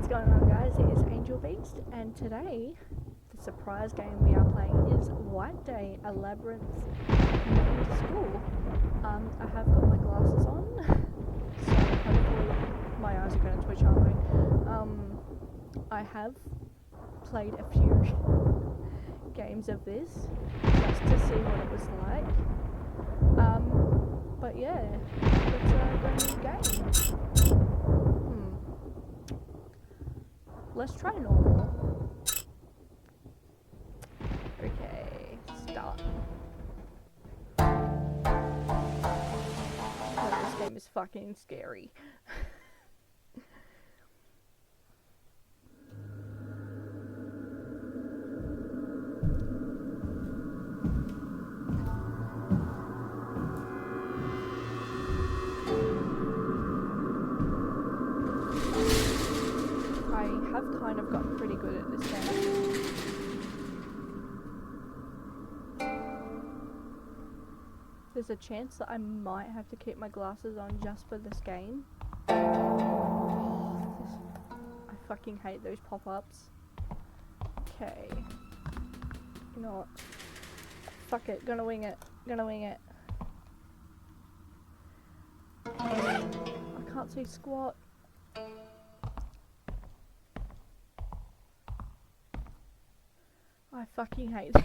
What's going on, guys? It is Angel Beast, and today the surprise game we are playing is White Day, a labyrinth named school. I have got my glasses on, so hopefully my eyes are going to twitch, aren't they? I have played a few games of this just to see what it was like. But yeah, let's go new game. Let's try normal. Okay, start. Oh, this game is fucking scary. I have kind of gotten pretty good at this game. There's a chance that I might have to keep my glasses on just for this game. I fucking hate those pop-ups. Okay. You know what? Fuck it. Gonna wing it. I can't see squat. I fucking hate this.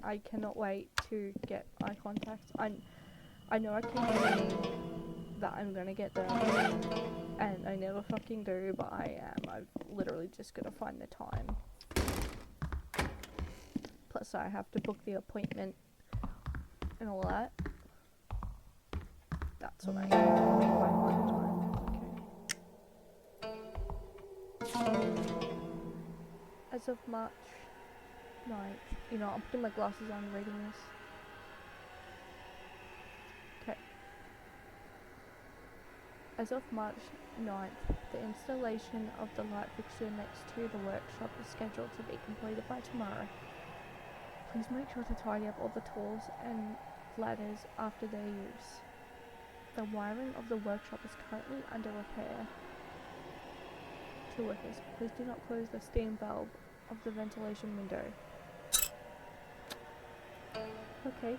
I cannot wait to get eye contact. I know I keep saying that I'm gonna get them, and I never fucking do, but I am. I've literally just gotta find the time. Plus I have to book the appointment and all that. That's what I mean by find the time. Okay. As of March 9th. You know, I'm putting my glasses on reading this. Okay. As of March 9th, the installation of the light fixture next to the workshop is scheduled to be completed by tomorrow. Please make sure to tidy up all the tools and ladders after their use. The wiring of the workshop is currently under repair. To workers, please do not close the steam valve of the ventilation window. Okay.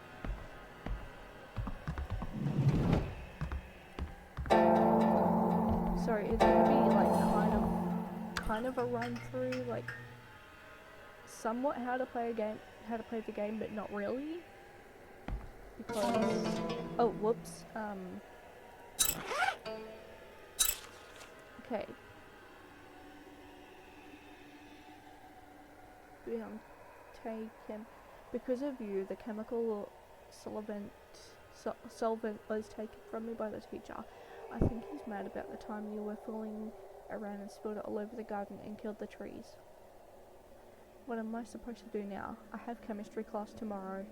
Sorry, it's gonna be like kind of a run through, like somewhat how to play the game, but not really. Because whoops. Okay. Taken. Because of you, the chemical solvent was taken from me by the teacher. I think he's mad about the time you were fooling around and spilled it all over the garden and killed the trees. What am I supposed to do now? I have chemistry class tomorrow.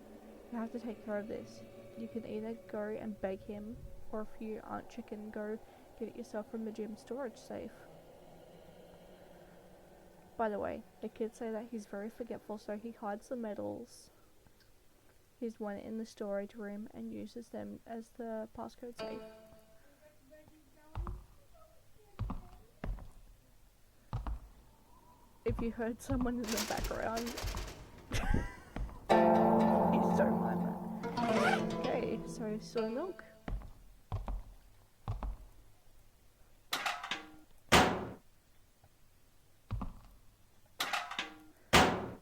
You have to take care of this. You can either go and beg him, or if you aren't chicken, go get it yourself from the gym storage safe. By the way, the kids say that he's very forgetful, so he hides the medals. He's one in the storage room and uses them as the passcode safe. If you heard someone in the background, please don't mind that. Okay, so soy milk.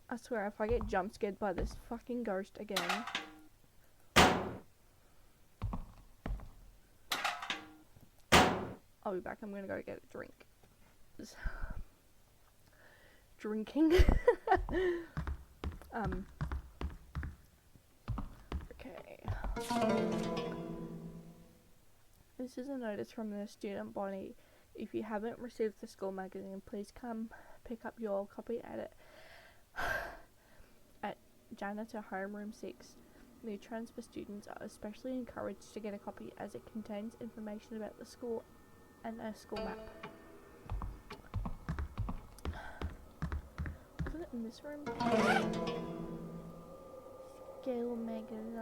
I swear, if I get jump scared by this fucking ghost again. I'll be back. I'm gonna go get a drink. Drinking. Okay. This is a notice from the student body. If you haven't received the school magazine, please come pick up your copy at Janitor Homeroom 6. New transfer students are especially encouraged to get a copy as it contains information about the school and a school map. Was it in this room? Scale magazine.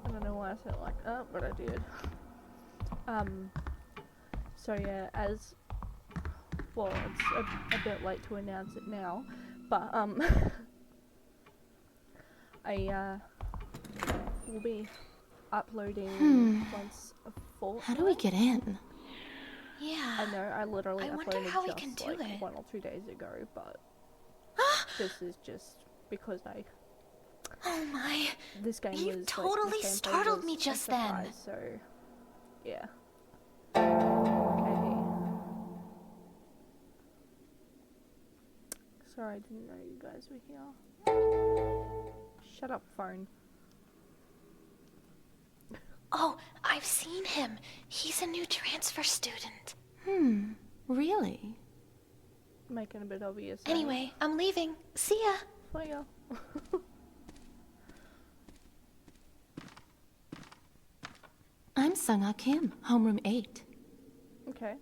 I don't know why I said it like that, but I did. So yeah, as well, it's a bit late to announce it now, but I will be uploading once a fortnight. How do we get in? Yeah. I know I literally I wonder uploaded how we just can do like it. 1 or 2 days ago, but this is just because Oh my. this game You was totally like, this gameplay startled was me a just then. surprise, so yeah. Okay. Sorry, I didn't know you guys were here. Shut up, phone. Oh, I've seen him. He's a new transfer student. Really? Making a bit obvious. eh? Anyway, I'm leaving. See ya. For ya. I'm Sung-Ah Kim, homeroom 8. Okay.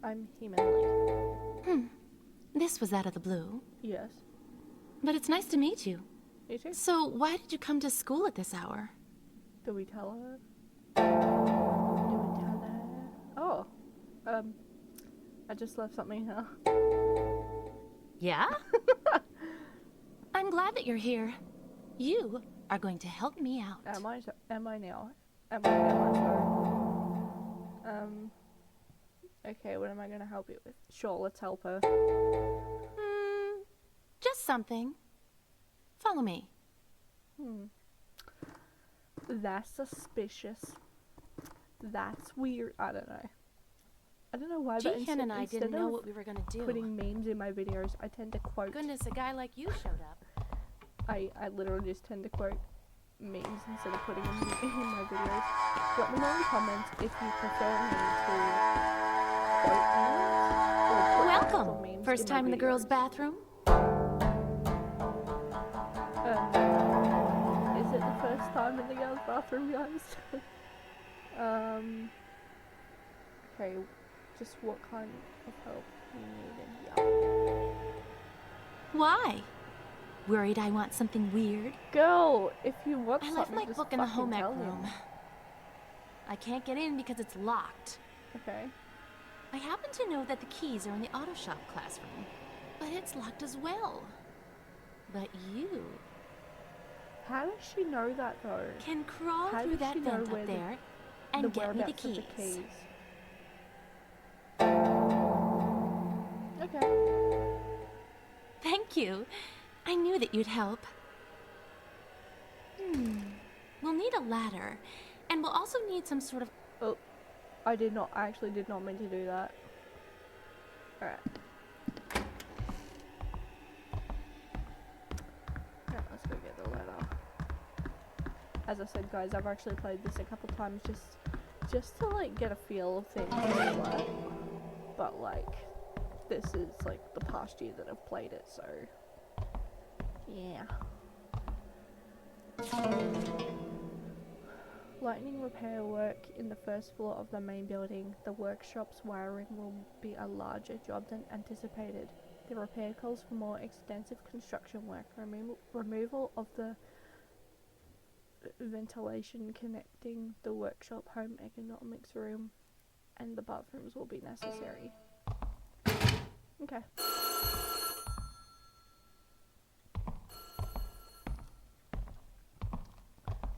I'm Heman This was out of the blue, Lee. Yes. but it's nice to meet you. You too? So why did you come to school at this hour? Do we tell her? Do we tell her? Oh. I just left something here. Yeah? I'm glad that you're here. You are going to help me out. Am I now? Am I sorry? Okay, what am I gonna help you with? Sure, let's help her. Just something. Follow me. That's suspicious. That's weird. I don't know. I don't know why, but Jihan and I didn't know what we were gonna do. putting memes in my videos, I tend to quote. Goodness, a guy like you showed up. I literally just tend to quote memes instead of putting them in my videos. Let me know in the comments if you prefer me to quote memes or put actual Welcome. memes First in my time in the girls' videos. bathroom? Is it the first time in the girls' bathroom, guys? Okay, just what kind of help you need in here? Why? Worried I want something weird? Girl, if you want I something, left my just book in the fucking home ec tell him. room. I can't get in because it's locked. Okay. I happen to know that the keys are in the auto shop classroom, but it's locked as well. But you How does she know that though? can crawl How through does she that know vent where up the- there and get me the whereabouts of keys. the keys. Okay. Thank you. I knew that you'd help. We'll need a ladder, and we'll also need some sort of... Oh, I actually did not mean to do that. Alright. Alright, let's go get the ladder. As I said, guys, I've actually played this a couple times just to like get a feel of things. Like, but like, this is like the past year that I've played it, so yeah. Lightning repair work in the first floor of the main building. The workshop's wiring will be a larger job than anticipated. The repair calls for more extensive construction work. Removal of the ventilation connecting the workshop, home economics room, and the bathrooms will be necessary. Okay.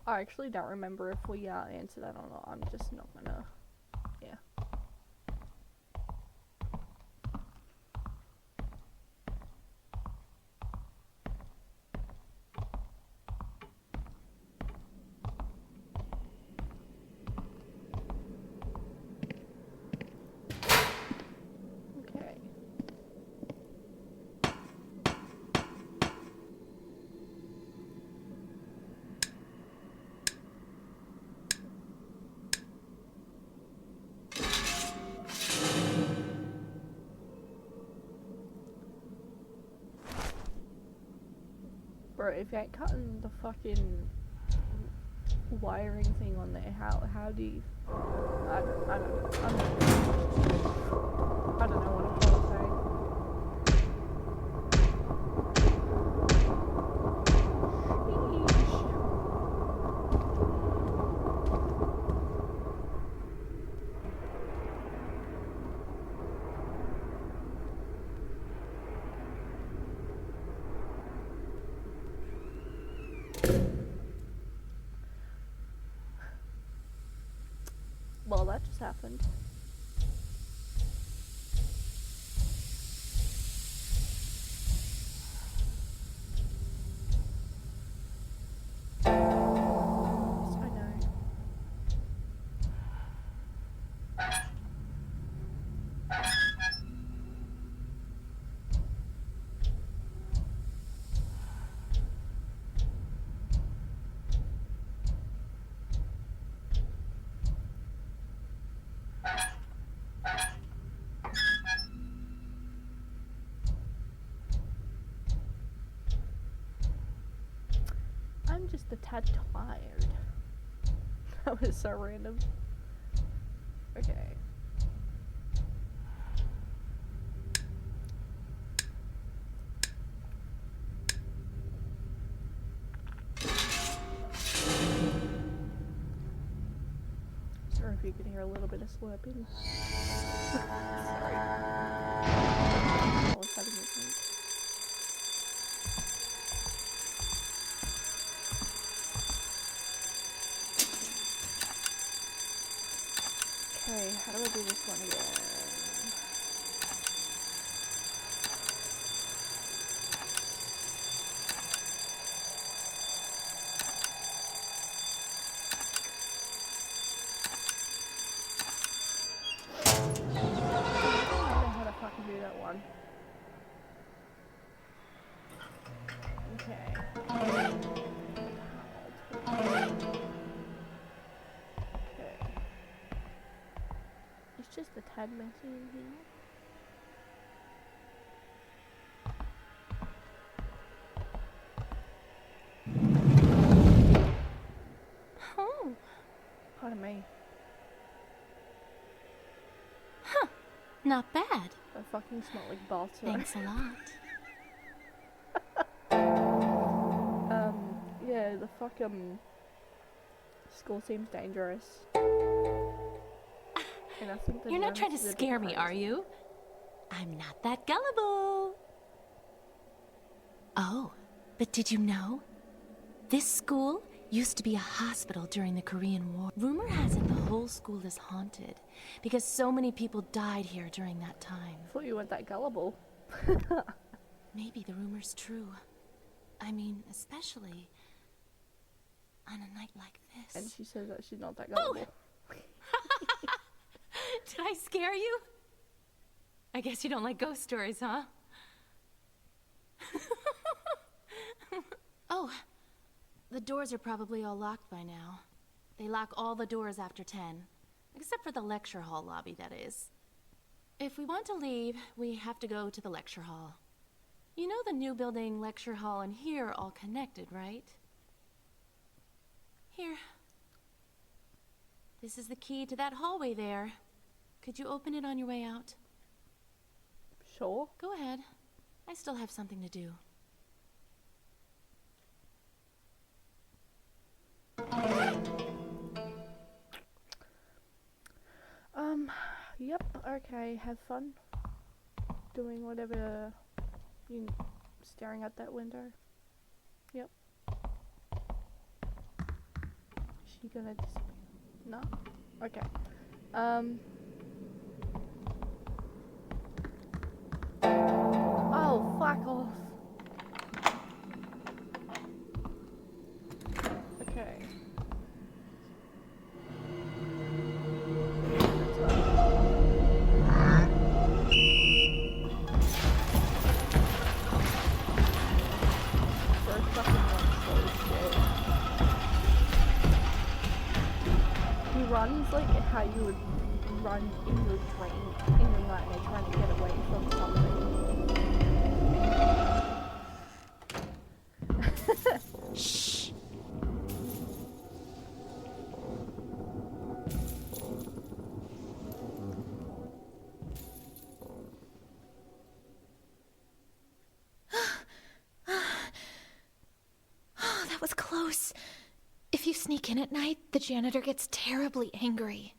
I actually don't remember if we answered that or not. I'm just not gonna. Yeah. Okay. Bro, if you ain't cutting the fucking wiring thing on there, how do you... I don't know. I don't know what I'm trying to say. happened. Yes, I know. I'm just a tad tired. That was so random. Okay. Sorry if you can hear a little bit of slurping. Sorry. I was having a drink. Okay, how do I do this one again? I don't know how to fucking do that one. Okay. Okay. It's just a tad messy in here. Oh, Pardon me. not bad. I fucking smell like butter. Thanks a lot. Yeah, the school seems dangerous. And I think the You're not trying to nurse is a bit scare me, are crazy. you? I'm not that gullible. Oh, but did you know? This school used to be a hospital during the Korean War. Rumor has it the whole school is haunted because so many people died here during that time. I thought you weren't that gullible. Maybe the rumor's true. I mean, especially on a night like this. And she says that she's not that gullible. Did I scare you? I guess you don't like ghost stories, huh? Oh, the doors are probably all locked by now. They lock all the doors after 10, except for the lecture hall lobby, that is. If we want to leave, we have to go to the lecture hall. You know the new building, lecture hall, and here are all connected, right? Here. This is the key to that hallway there. Could you open it on your way out? Sure. Go ahead. I still have something to do. Yep, okay, have fun. Doing whatever you staring at that window. Yep. Is she gonna disappear? No? Okay. Oh, fuck off. Okay. First fucking one slow shit. He runs like how you would run in your dream, in your nightmare, trying to get away from something. Shh. Oh, that was close. If you sneak in at night, the janitor gets terribly angry.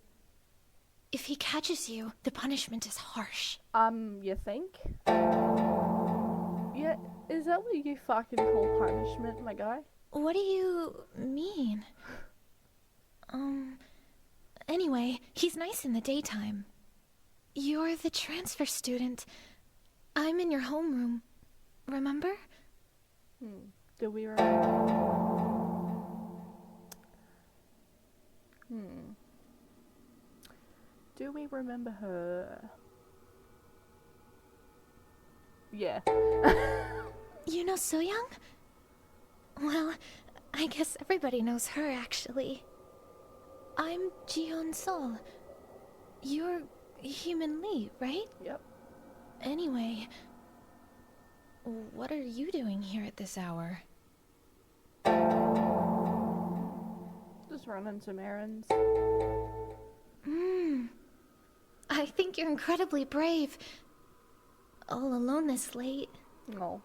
If he catches you, the punishment is harsh. You think? Yeah, is that what you fucking call punishment, my guy? What do you mean? Anyway, he's nice in the daytime. You're the transfer student. I'm in your homeroom. Remember? Do we remember? Do we remember her? Yeah. You know So-young? Well, I guess everybody knows her, actually. I'm Ji-yeon Sol. You're Human Lee, right? Yep. Anyway, what are you doing here at this hour? Just running some errands. I think you're incredibly brave. All alone this late. No.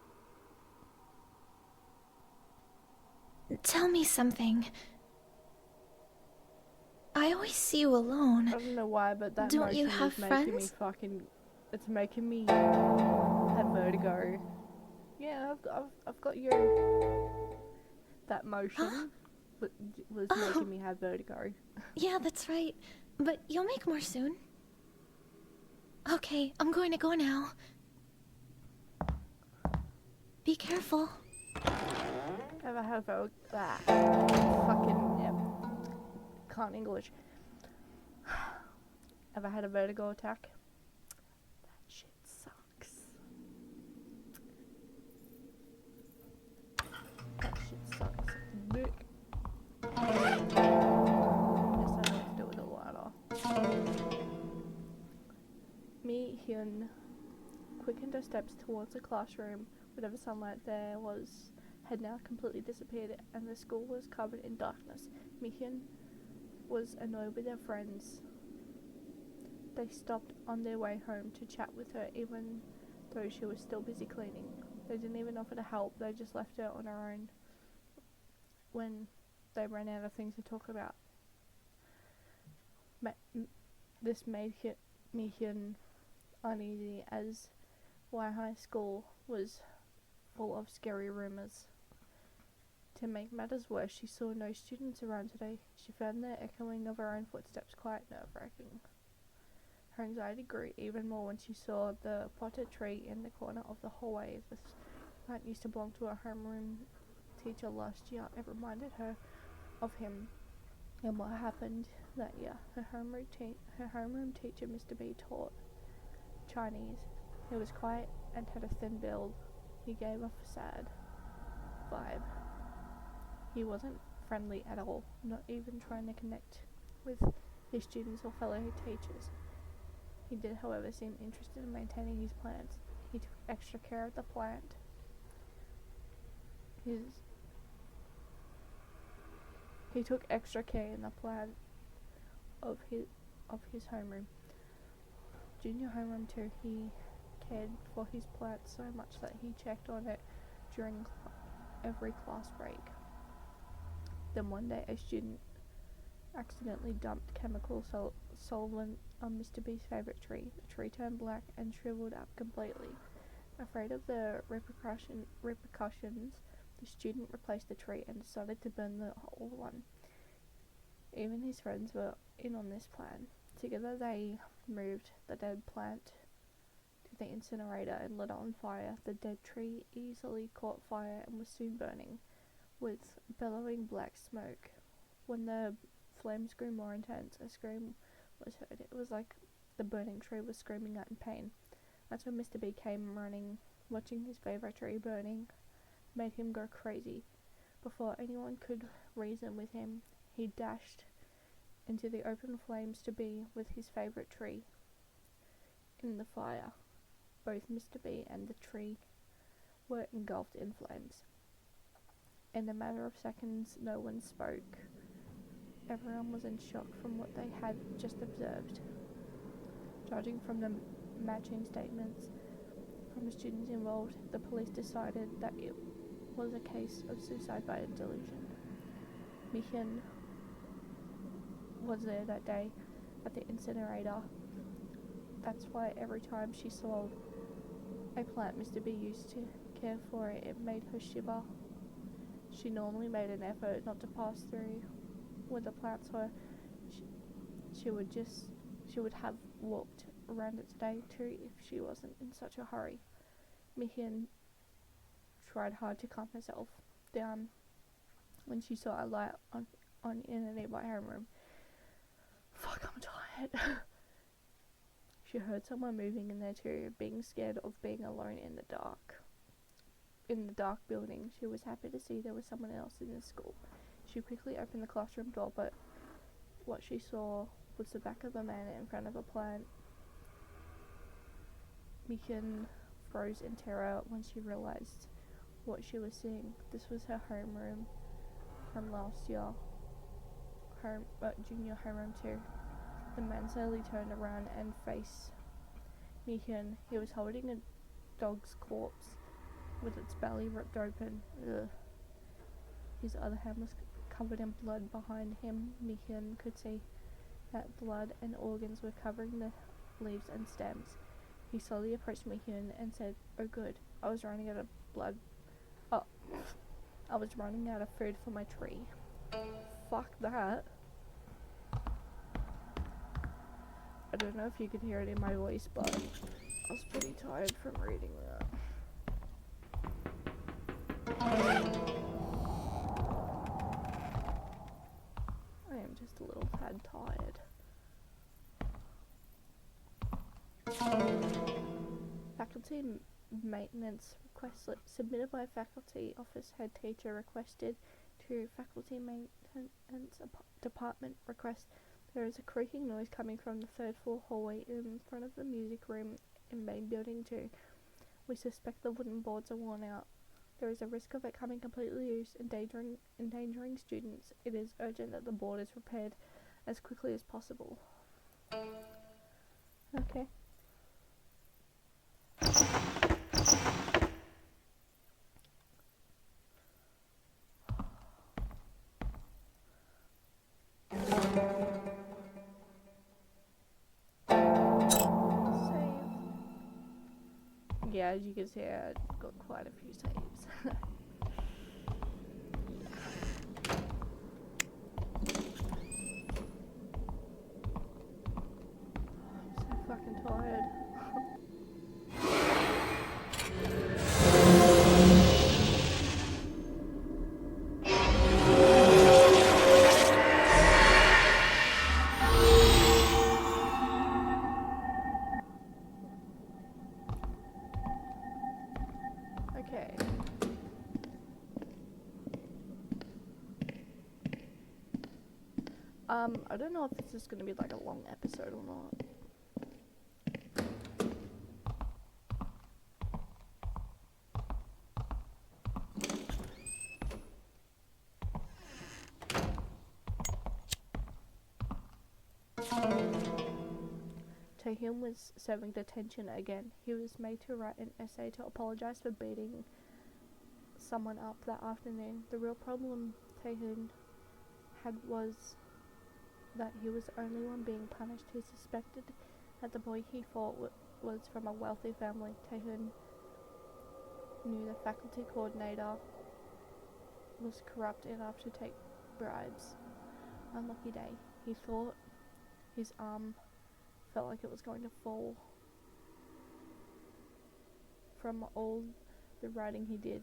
Tell me something. I always see you I alone. don't know why, but that Don't you motion have is making me friends? fucking. It's making me have vertigo. Yeah, I've got your. That motion was making me have vertigo. Yeah, that's right. But you'll make more soon. Okay, I'm going to go now. Be careful. Ever have a fucking yep. Can't English. Ever had a vertigo attack? That shit sucks. That shit sucks. Dick. Yes, I know what to do with a lighter. Mi Hyun quickened her steps towards the classroom. Whatever sunlight there was had now completely disappeared, and the school was covered in darkness. Mi Hyun was annoyed with her friends. They stopped on their way home to chat with her, even though she was still busy cleaning. They didn't even offer to help, they just left her on her own when they ran out of things to talk about. This made Mi Hyun uneasy, as Y High School was full of scary rumours. To make matters worse, she saw no students around today. She found the echoing of her own footsteps quite nerve-wracking. Her anxiety grew even more when she saw the potted tree in the corner of the hallway. This plant used to belong to her homeroom teacher last year. It reminded her of him and what happened that year. Her homeroom teacher, Mr. B, taught Chinese. He was quiet and had a thin build. He gave off a sad vibe. He wasn't friendly at all, not even trying to connect with his students or fellow teachers. He did, however, seem interested in maintaining his plants. He took extra care of the plant. He took extra care in the plant of his homeroom. Junior homeroom too, he cared for his plant so much that he checked on it during every class break. Then one day a student accidentally dumped chemical solvent on Mr. B's favourite tree. The tree turned black and shriveled up completely. Afraid of the repercussions, the student replaced the tree and decided to burn the whole one. Even his friends were in on this plan. Together they moved the dead plant to the incinerator and lit it on fire. The dead tree easily caught fire and was soon burning, with bellowing black smoke. When the flames grew more intense, a scream was heard. It was like the burning tree was screaming out in pain. That's when Mr. B came running. Watching his favourite tree burning made him go crazy. Before anyone could reason with him, he dashed into the open flames to be with his favourite tree in the fire. Both Mr. B and the tree were engulfed in flames. In a matter of seconds, no one spoke. Everyone was in shock from what they had just observed. Judging from the matching statements from the students involved, the police decided that it was a case of suicide by delusion. Mi Hyun was there that day at the incinerator. That's why every time she saw a plant Mr. B used to care for it, it made her shiver. She normally made an effort not to pass through where the plants were. she would have walked around it today too if she wasn't in such a hurry. Mihian tried hard to calm herself down when she saw a light on in a nearby homeroom. Fuck, I'm tired. She heard someone moving in there too, being scared of being alone in the dark. In the dark building, she was happy to see there was someone else in the school. She quickly opened the classroom door, but what she saw was the back of a man in front of a plant. Mikan froze in terror when she realized what she was seeing. This was her homeroom from last year, junior homeroom too. The man slowly turned around and faced Mikan. He was holding a dog's corpse with its belly ripped open. Ugh. His other hand was covered in blood. Behind him, Mikan could see that blood and organs were covering the leaves and stems. He slowly approached Mikan and said, "Oh good, I was running out of blood. Oh, I was running out of food for my tree." Fuck that. I don't know if you could hear it in my voice, but I was pretty tired from reading that. I am just a little tad tired. Faculty maintenance request slip submitted by faculty office head teacher requested to faculty maintenance department request. There is a creaking noise coming from the third floor hallway in front of the music room in main building 2. We suspect the wooden boards are worn out. There is a risk of it coming completely loose, endangering students. It is urgent that the board is repaired as quickly as possible. Okay. Yeah, as you can see, I've got quite a few saves. I'm so fucking tired. Okay. I don't know if this is gonna be like a long episode or not. Taehyun was serving detention again. He was made to write an essay to apologize for beating someone up that afternoon. The real problem Taehyun had was that he was the only one being punished. He suspected that the boy he fought was from a wealthy family. Taehyun knew the faculty coordinator was corrupt enough to take bribes. Unlucky day. He thought his arm felt like it was going to fall from all the writing he did.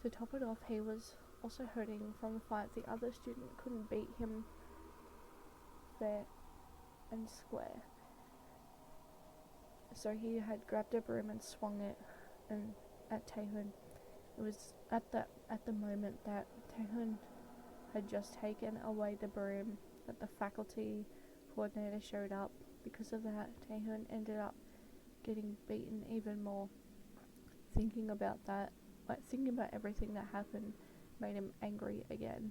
To top it off, he was also hurting from the fight. The other student couldn't beat him fair and square, so he had grabbed a broom and swung it at Taehyun. It was at the moment that Taehyun had just taken away the broom that the faculty coordinator showed up. Because of that, Taehyun ended up getting beaten even more. Thinking about everything that happened made him angry again.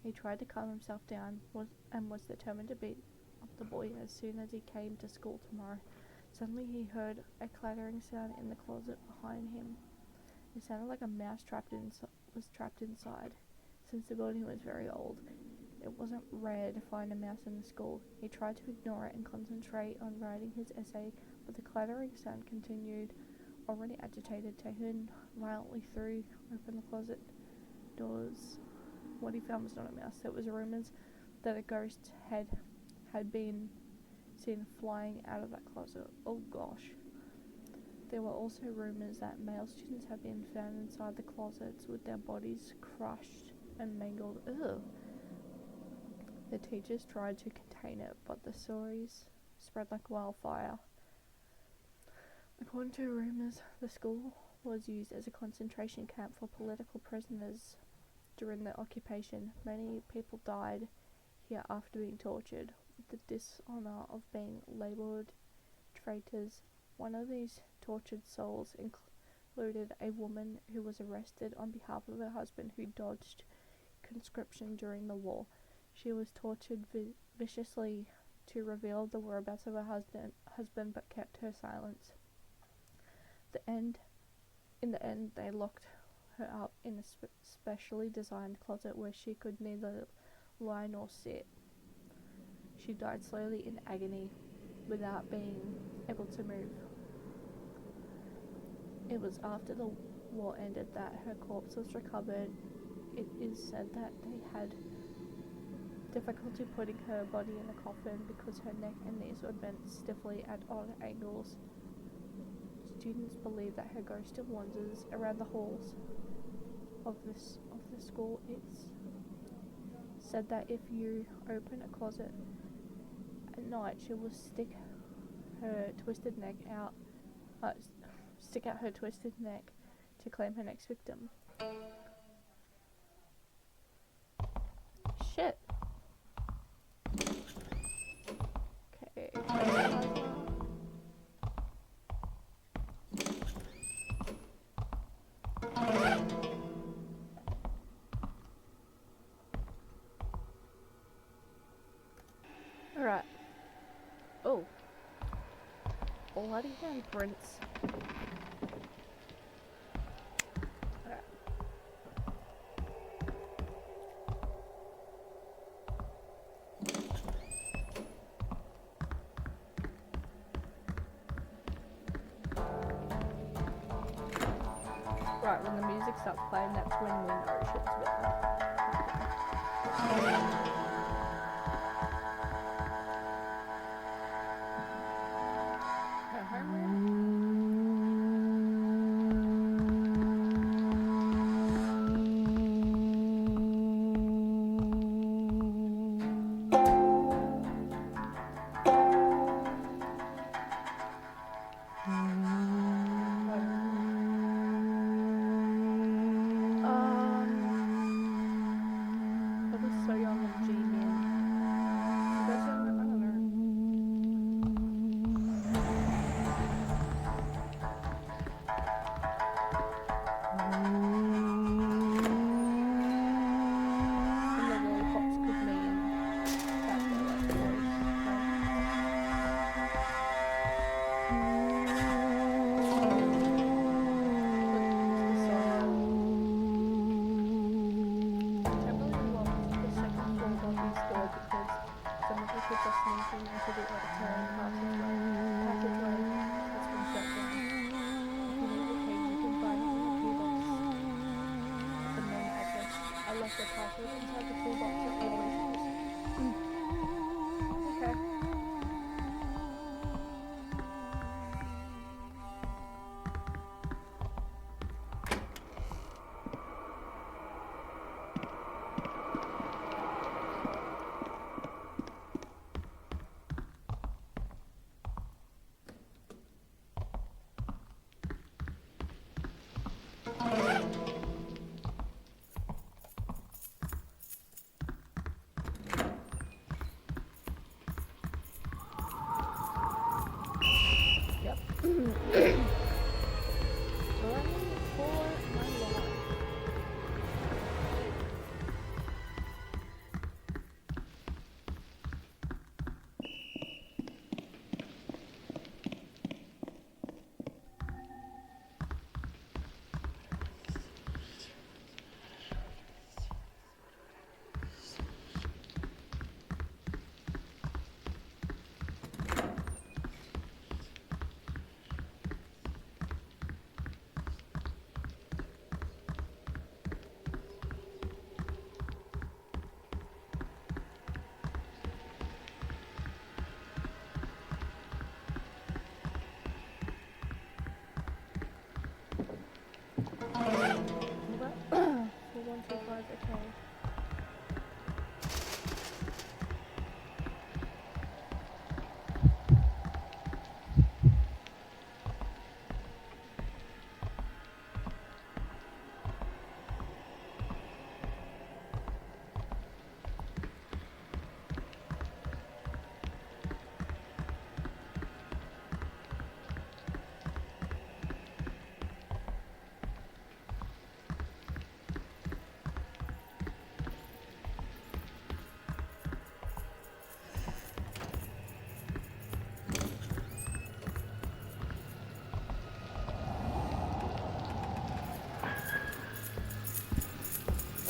He tried to calm himself down and was determined to beat up the boy as soon as he came to school tomorrow. Suddenly he heard a clattering sound in the closet behind him. It sounded like a mouse was trapped inside. Since the building was very old, it wasn't rare to find a mouse in the school. He tried to ignore it and concentrate on writing his essay, but the clattering sound continued. Already agitated, Taehyun violently threw open the closet doors. What he found was not a mouse. It was rumors that a ghost had been seen flying out of that closet. Oh gosh. There were also rumors that male students had been found inside the closets with their bodies crushed and mangled. Ugh. The teachers tried to contain it, but the stories spread like wildfire. According to rumors, the school was used as a concentration camp for political prisoners during the occupation. Many people died here after being tortured, with the dishonor of being labeled traitors. One of these tortured souls included a woman who was arrested on behalf of her husband who dodged conscription during the war. She was tortured viciously to reveal the whereabouts of her husband but kept her silence. In the end, they locked her up in a specially designed closet where she could neither lie nor sit. She died slowly in agony without being able to move. It was after the war ended that her corpse was recovered. It is said that they had difficulty putting her body in the coffin because her neck and knees were bent stiffly at odd angles. Students believe that her ghost still wanders around the halls of the school. It's said that if you open a closet at night, she will stick out her twisted neck to claim her next victim. Shit. Okay. Alright. Oh. Bloody handprints. Alright. Right, when the music starts playing, that's when we know shit's better. I was so young and G-Man. I don't know. And the lollipops could mean that they're like boys. Into the auditorium passageway has been shut down. If you need the key, you can find it in the key box. The main address. I left the password inside the toolbox at always use. Okay. 125, okay.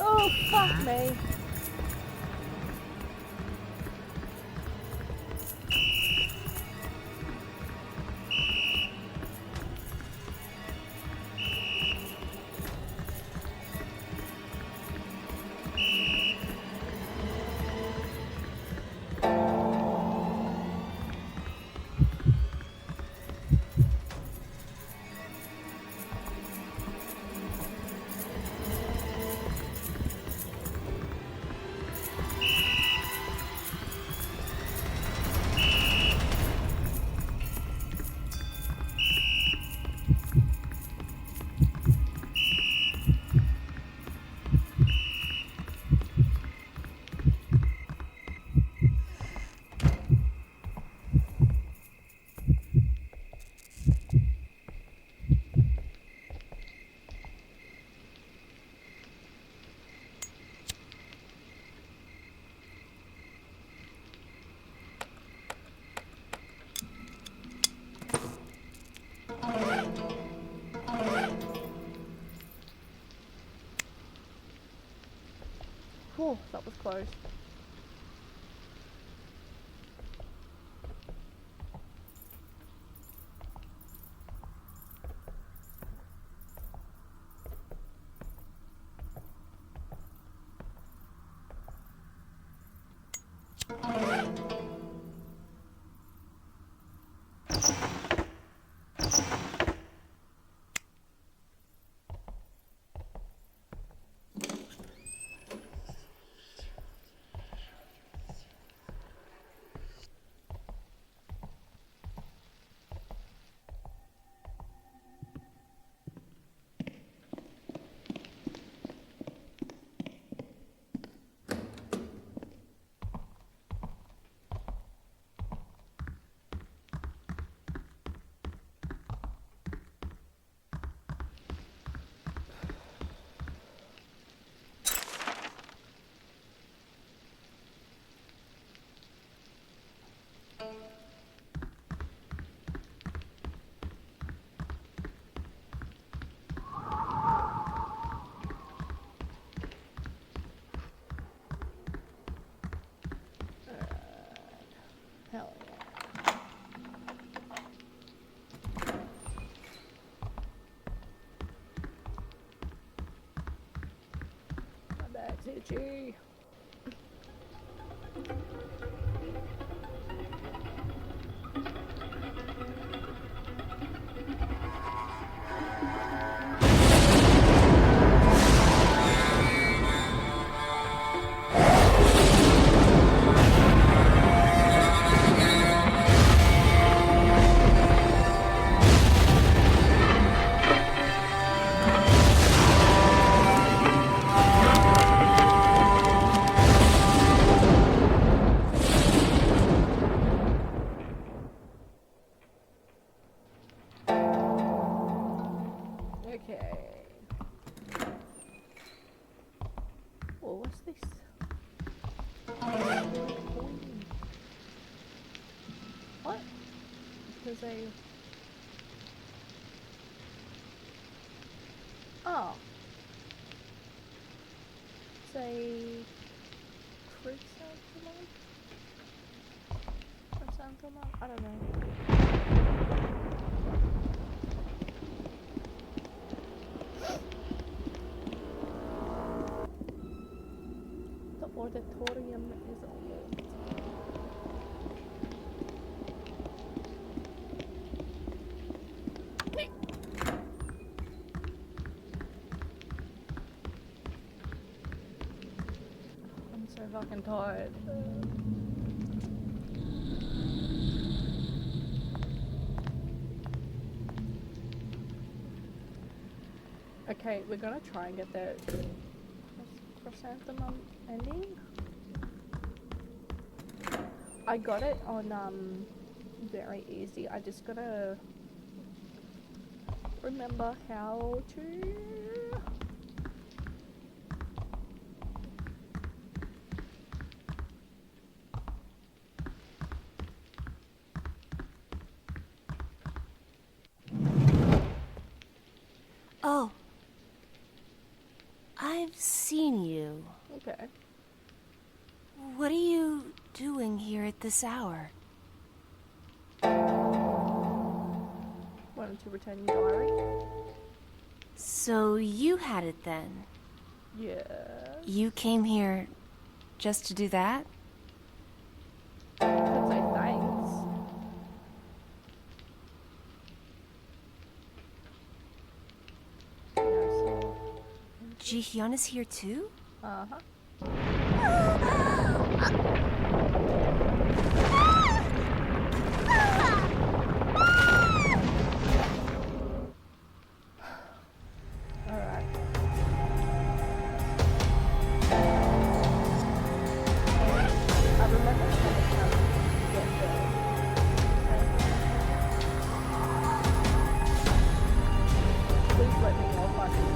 Oh, fuck me. Whew, that was close. Hell yeah. My back's itchy. Okay. Oh, what's this? What? There's a... Oh. It's a... chrysanthemum? Chrysanthemum? I don't know. The auditorium is old. fucking tired. Okay, we're gonna try and get the chrysanthemum ending. I got it on very easy. I just gotta remember how to. Oh. I've seen you. Okay. What are you doing here at this hour? Wanted to return your diary? So you had it then? Yeah. You came here just to do that? Could say thanks. Yeah, so. Ji-hyun is here too? Uh-huh. Alright. I remember having to get please let me know if I can.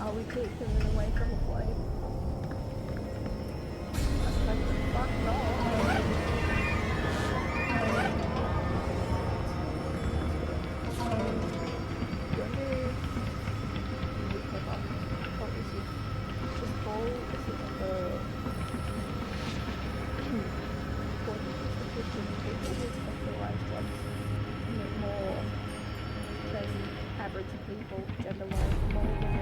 Are we keeping away from the flame? Fuck no. Average people, gender-wise, more than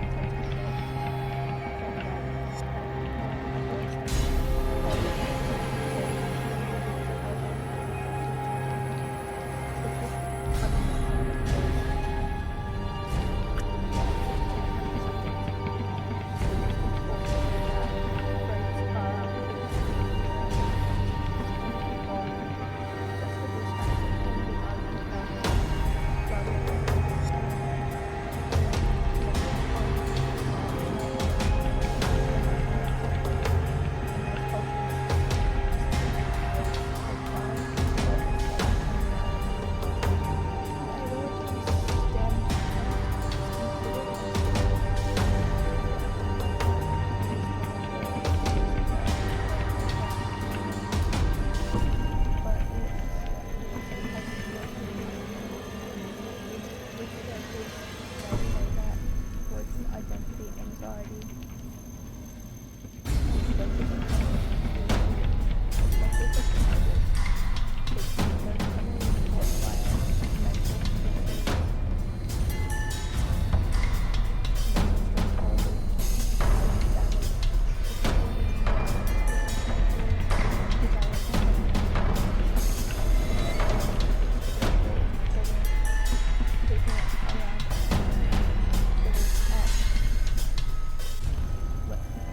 identity anxiety.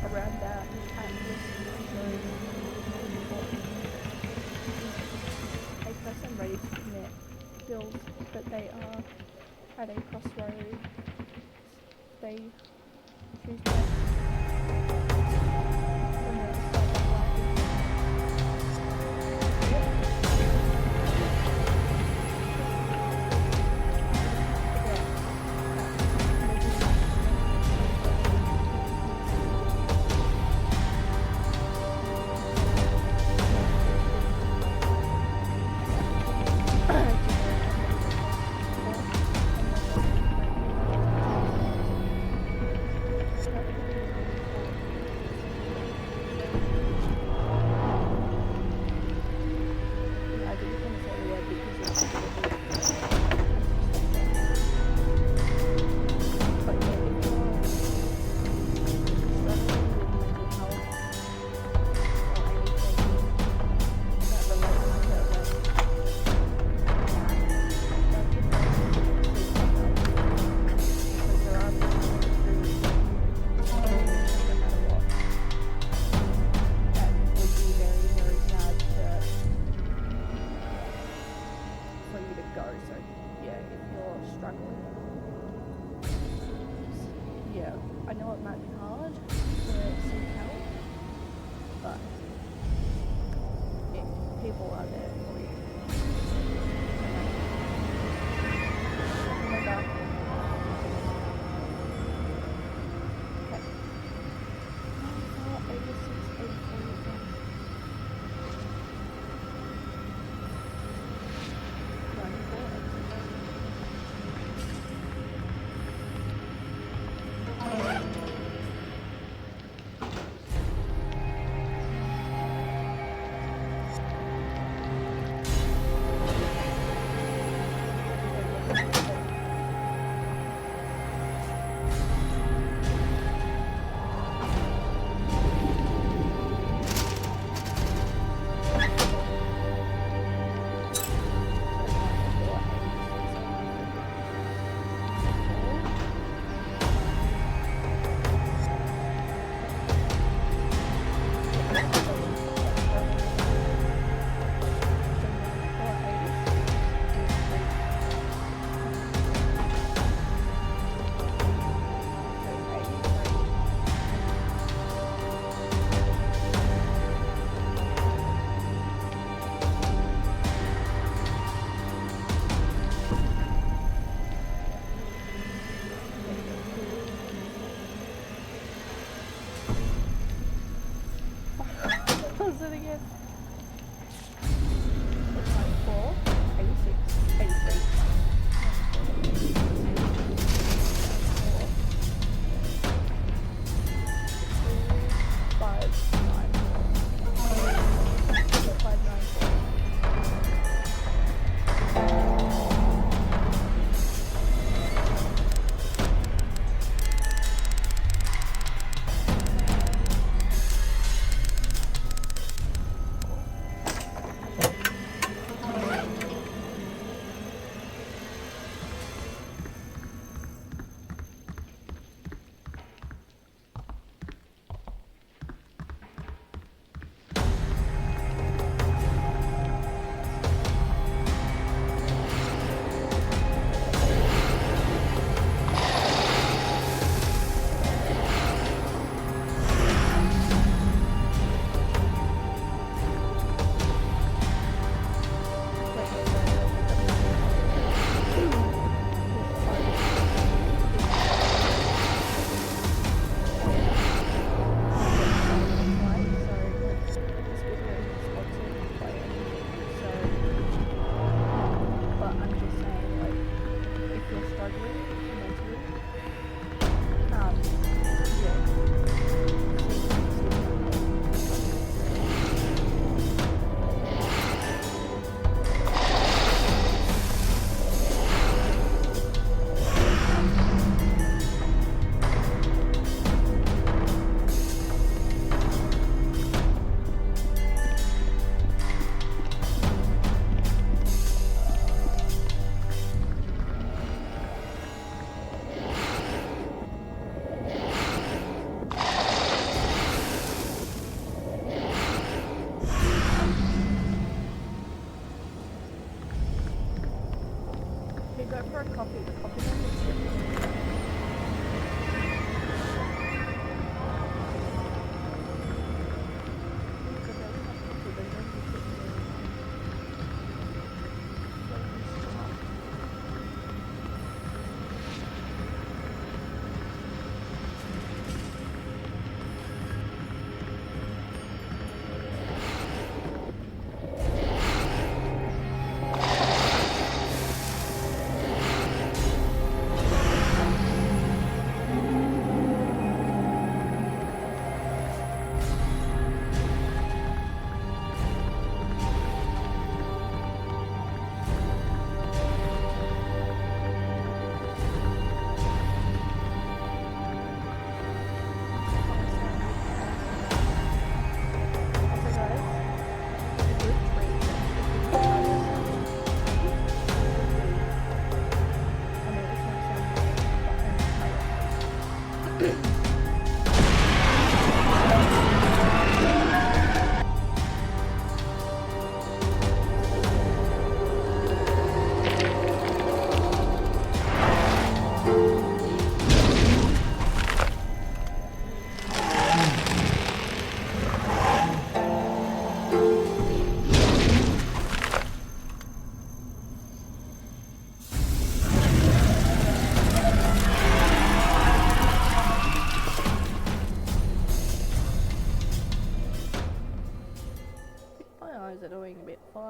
Around that and this very important. A person ready to commit feels that they are at a crossroads. They choose death. I know it might be hard to seek help, but if people are there for you. Remember. Okay. 94, 86, 84,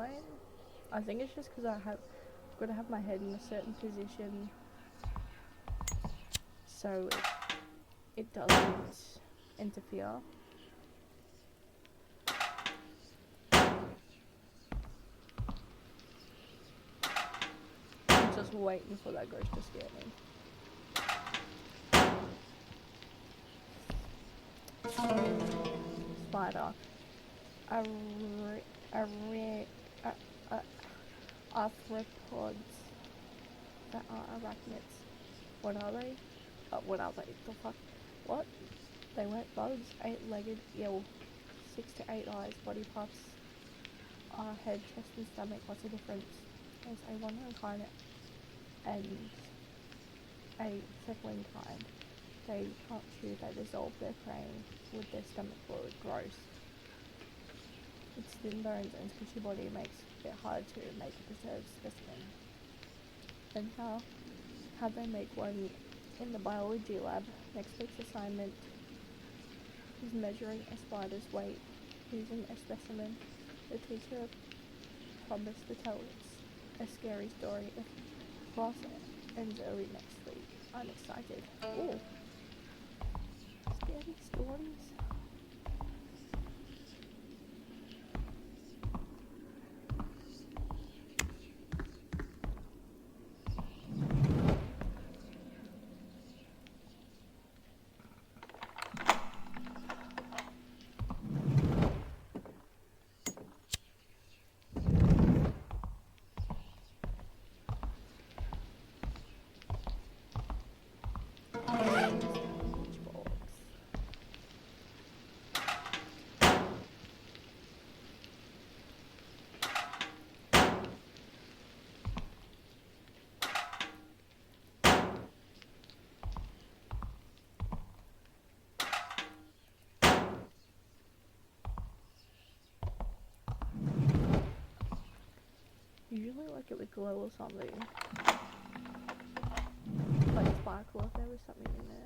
fine. I think it's just because I've got to have my head in a certain position so it doesn't interfere. I'm just waiting for that ghost to scare me. Spider. Arthropods that are arachnids. What are they? What are they? The fuck? What? They weren't bugs. 8-legged eel. 6 to 8 eyes. Body parts are head, chest, and stomach. What's the difference? There's a one-horned kind and a second kind. They can't chew. They dissolve their prey with their stomach fluid. Gross. Its thin bones and squishy body makes it hard to make a preserved specimen. And how they make one in the biology lab. Next week's assignment is measuring a spider's weight using a specimen. The teacher promised to tell us a scary story if class ends early next week. I'm excited. Ooh. Scary stories. Usually like it would glow or something. Like sparkle if there was something in there.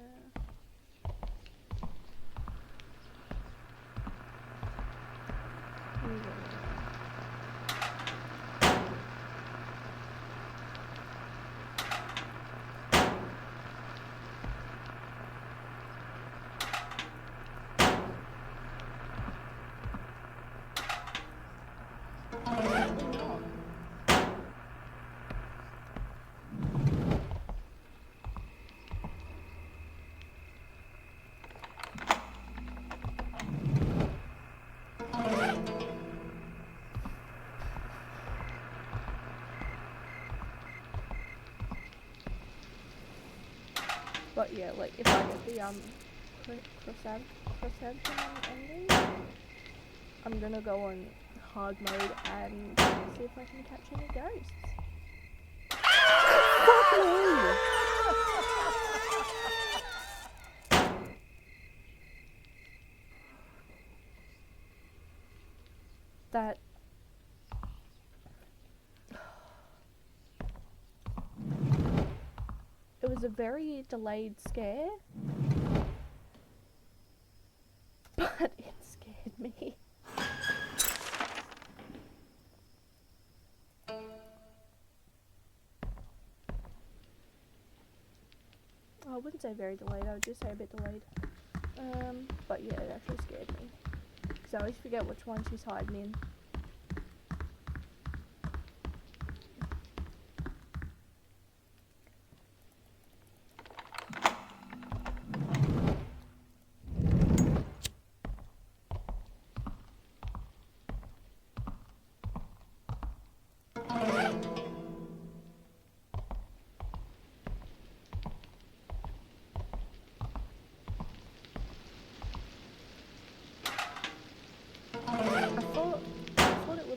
But yeah, like if I get the chrysanthemum ending, I'm gonna go on hard mode and see if I can catch any ghosts. Fuck me! That it was a very delayed scare, but it scared me. I wouldn't say very delayed, I would just say a bit delayed. But yeah, it actually scared me. Because I always forget which one she's hiding in.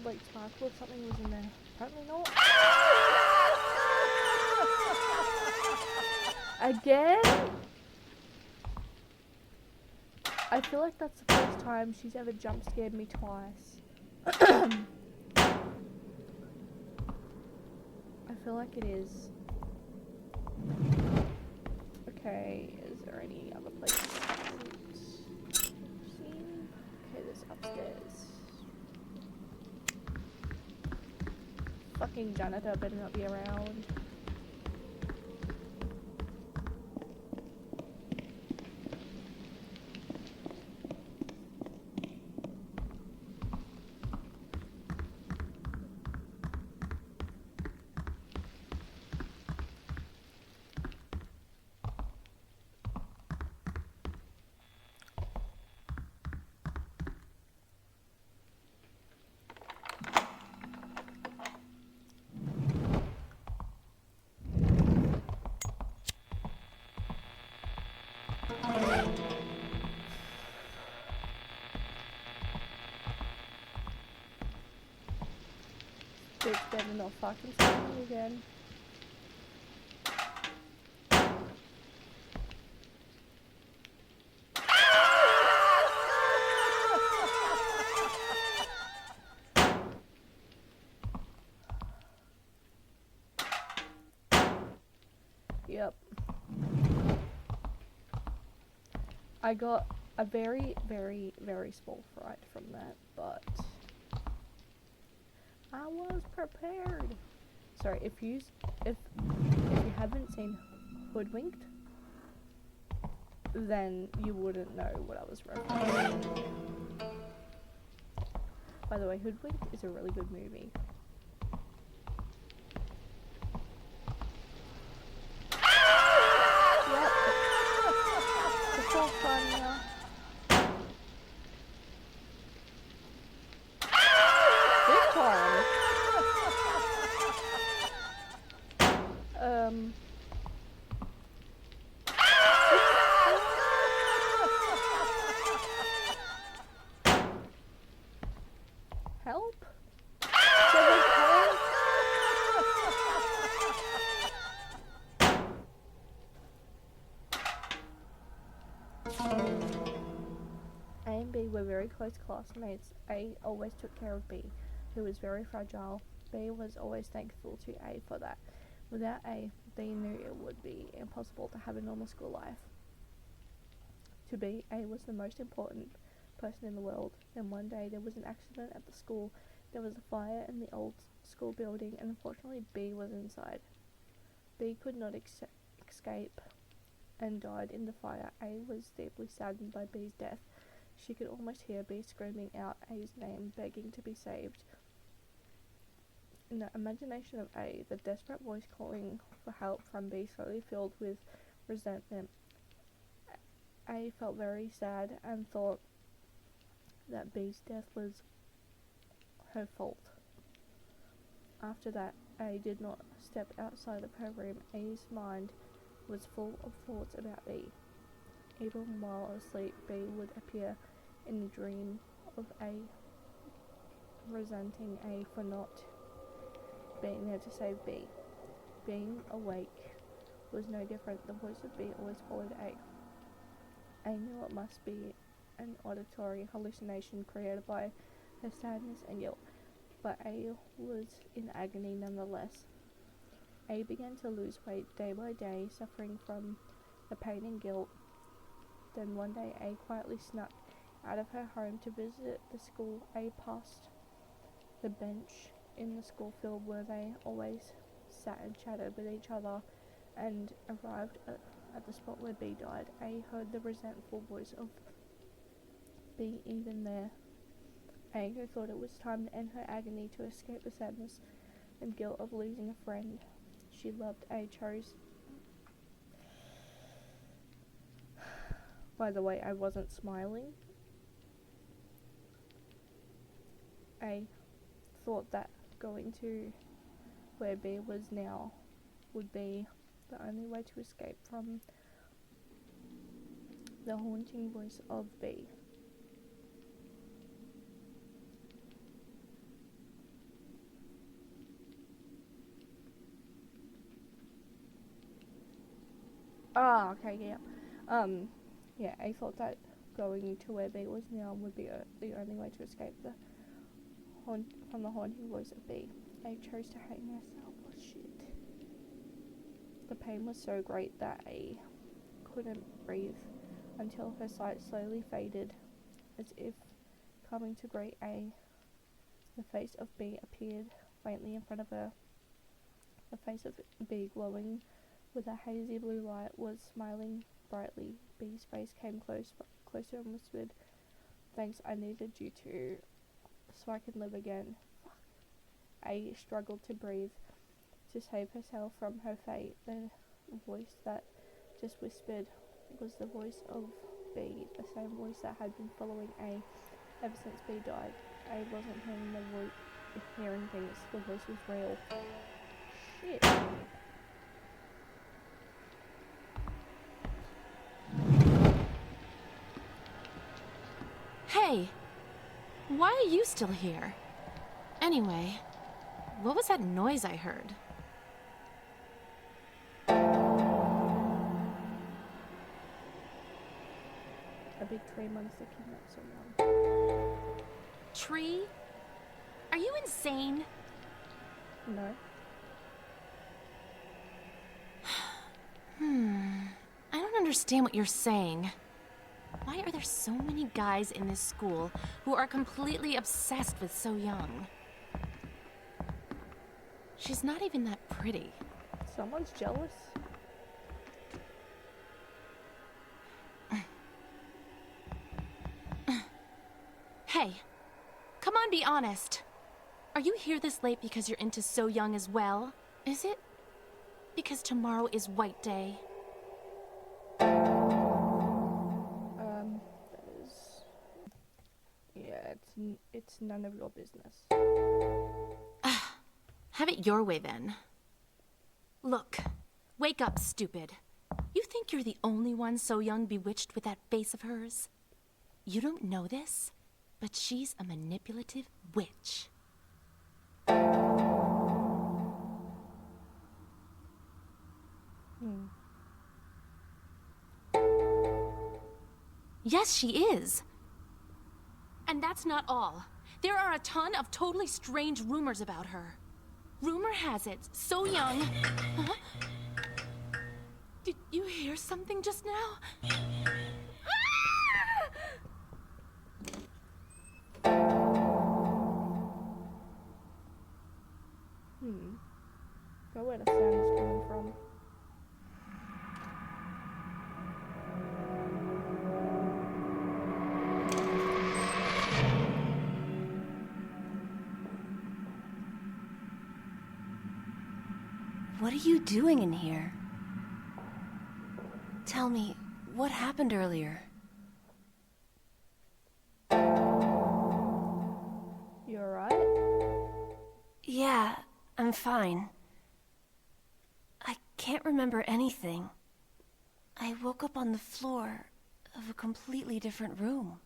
Like sparkle if something was in there. Apparently not. Again? I feel like that's the first time she's ever jump scared me twice. I feel like it is. Okay, is there any other places I haven't seen? Okay, there's upstairs. fucking janitor better not be around. Bitch better not fucking see me again. Yep. I got a very, very, very small fright from that, but I was prepared. Sorry, if you haven't seen Hoodwinked, then you wouldn't know what I was referencing. By the way, Hoodwinked is a really good movie. Yep. It's all fun now. This time. Help? A and B were very close classmates. A always took care of B, who was very fragile. B was always thankful to A for that. Without A, B knew it would be impossible to have a normal school life. To B, A was the most important person in the world. Then one day there was an accident at the school. There was a fire in the old school building, and unfortunately B was inside. B could not escape and died in the fire. A was deeply saddened by B's death. She could almost hear B screaming out A's name, begging to be saved. In the imagination of A, the desperate voice calling for help from B slowly filled with resentment. A felt very sad and thought that B's death was her fault. After that, A did not step outside of her room. A's mind was full of thoughts about B. Even while asleep, B would appear in a dream of A, resenting A for not being there to save B. Being awake was no different. The voice of B always followed A. A knew it must be an auditory hallucination created by her sadness and guilt, but A was in agony nonetheless. A began to lose weight day by day, suffering from the pain and guilt. Then one day A quietly snuck out of her home to visit the school. A passed the bench in the school field where they always sat and chatted with each other, and arrived at the spot where B died. A heard the resentful voice of B even there. A, who thought it was time to end her agony to escape the sadness and guilt of losing a friend she loved. A chose. By the way, I wasn't smiling. A thought that going to where B was now would be the only way to escape from the haunting voice of B. Ah, okay, yeah. Yeah, I thought that going to where B was now would be the only way to escape from the haunting voice of B. A chose to hang herself. Oh shit. The pain was so great that A couldn't breathe until her sight slowly faded. As if coming to greet A, the face of B appeared faintly in front of her. The face of B, glowing with a hazy blue light, was smiling brightly. B's face came closer and whispered, "Thanks, I needed you to, so I can live again." Fuck. A struggled to breathe, to save herself from her fate. The voice that just whispered was the voice of B, the same voice that had been following A ever since B died. A wasn't hearing things. The voice was real. Shit. Hey! Why are you still here? Anyway, what was that noise I heard? A big tree monster kidnapped someone. Tree? Are you insane? No. I don't understand what you're saying. Why are there so many guys in this school who are completely obsessed with So Young? She's not even that pretty. Someone's jealous. Hey, come on, be honest. Are you here this late because you're into So Young as well? Is it because tomorrow is White Day? That is... Yeah, it's none of your business. Have it your way then. Look, wake up, stupid. You think you're the only one So Young bewitched with that face of hers? You don't know this, but she's a manipulative witch. Yes, she is. And that's not all. There are a ton of totally strange rumors about her. Rumor has it, So Young... Huh? Did you hear something just now? Know where the sound is coming from. What are you doing in here? Tell me, what happened earlier? You alright? Yeah, I'm fine. I can't remember anything. I woke up on the floor of a completely different room.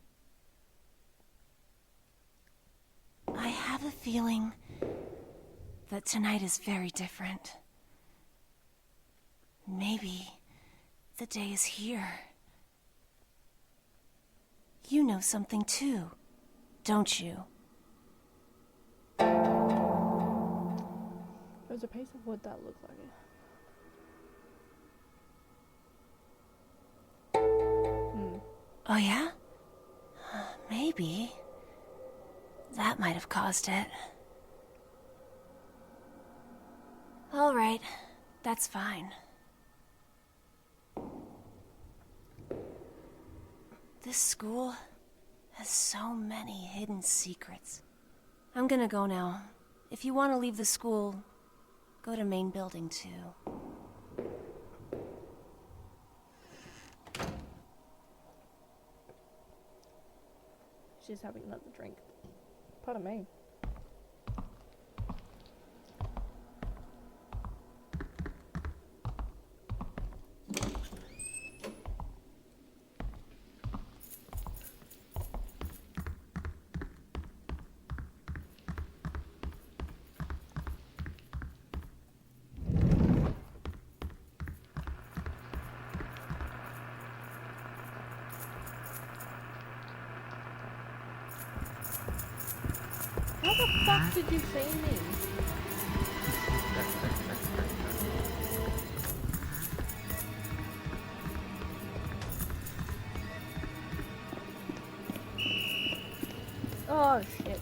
I have a feeling that tonight is very different. Maybe the day is here. You know something too, don't you? There's a piece of wood that looked like it. Oh yeah? Maybe. That might have caused it. All right, that's fine. This school has so many hidden secrets. I'm gonna go now. If you want to leave the school, go to main building too. She's having another drink. Pardon me. How the fuck did you see me? Oh shit.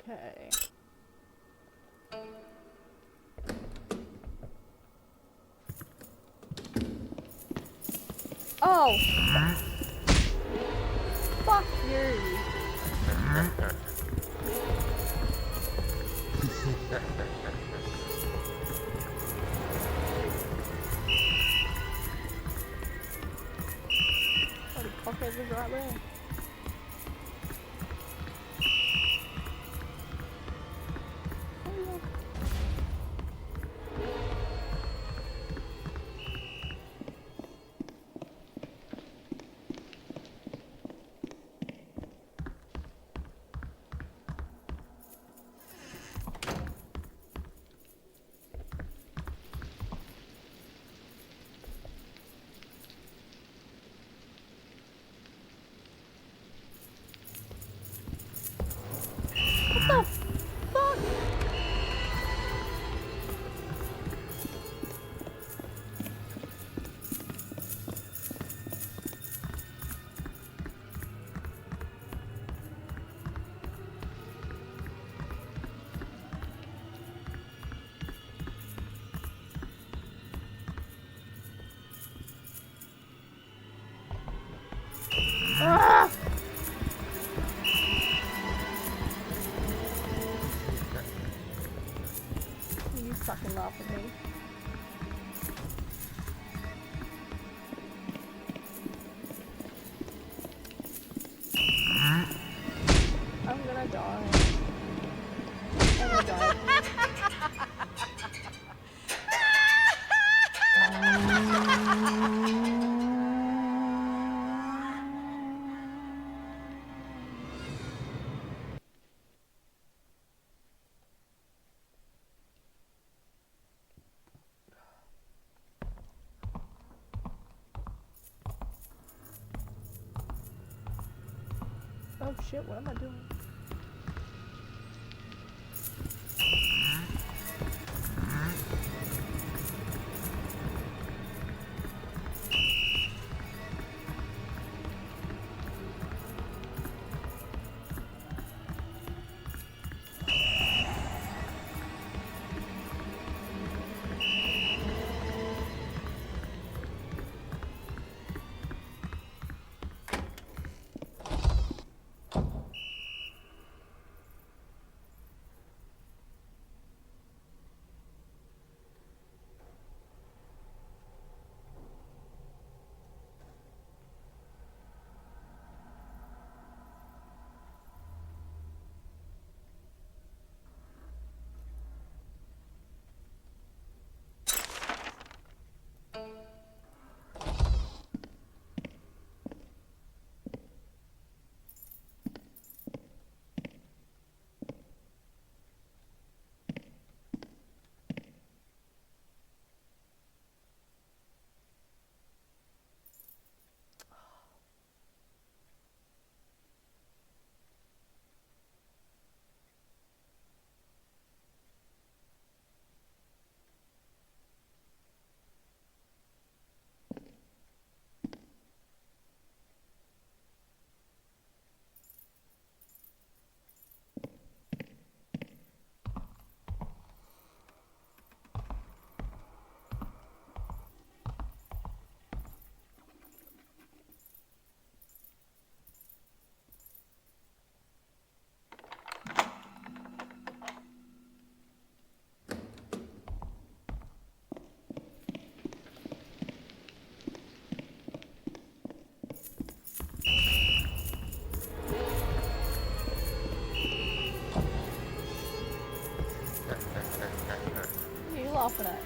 Okay. Oh! Fuck you! Bloody cockhead was right there. What the fuck? Ah! You fucking laugh at me. I'm gonna die. I'm gonna die. Oh shit, what am I doing? What are you laughing at?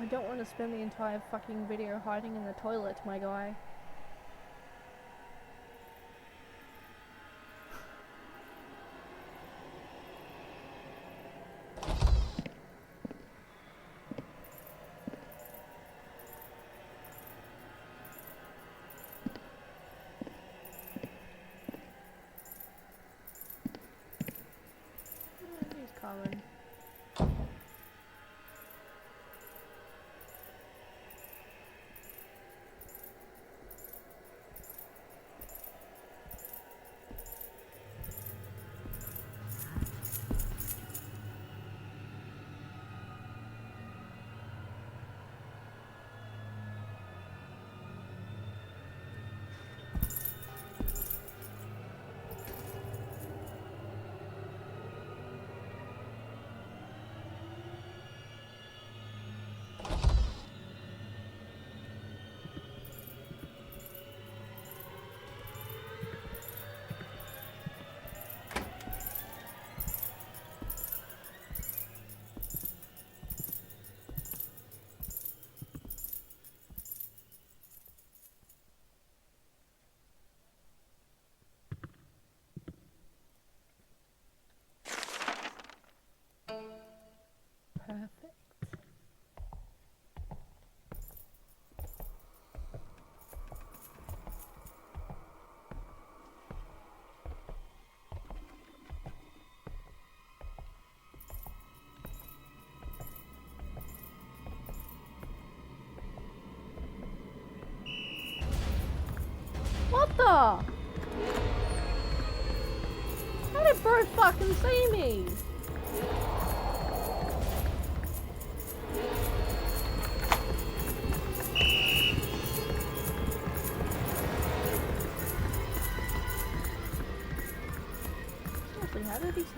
don't want to spend the entire fucking video hiding in the toilet, my guy. He's coming. Perfect. What the? How did bro fucking see me? Seriously, how did he see me?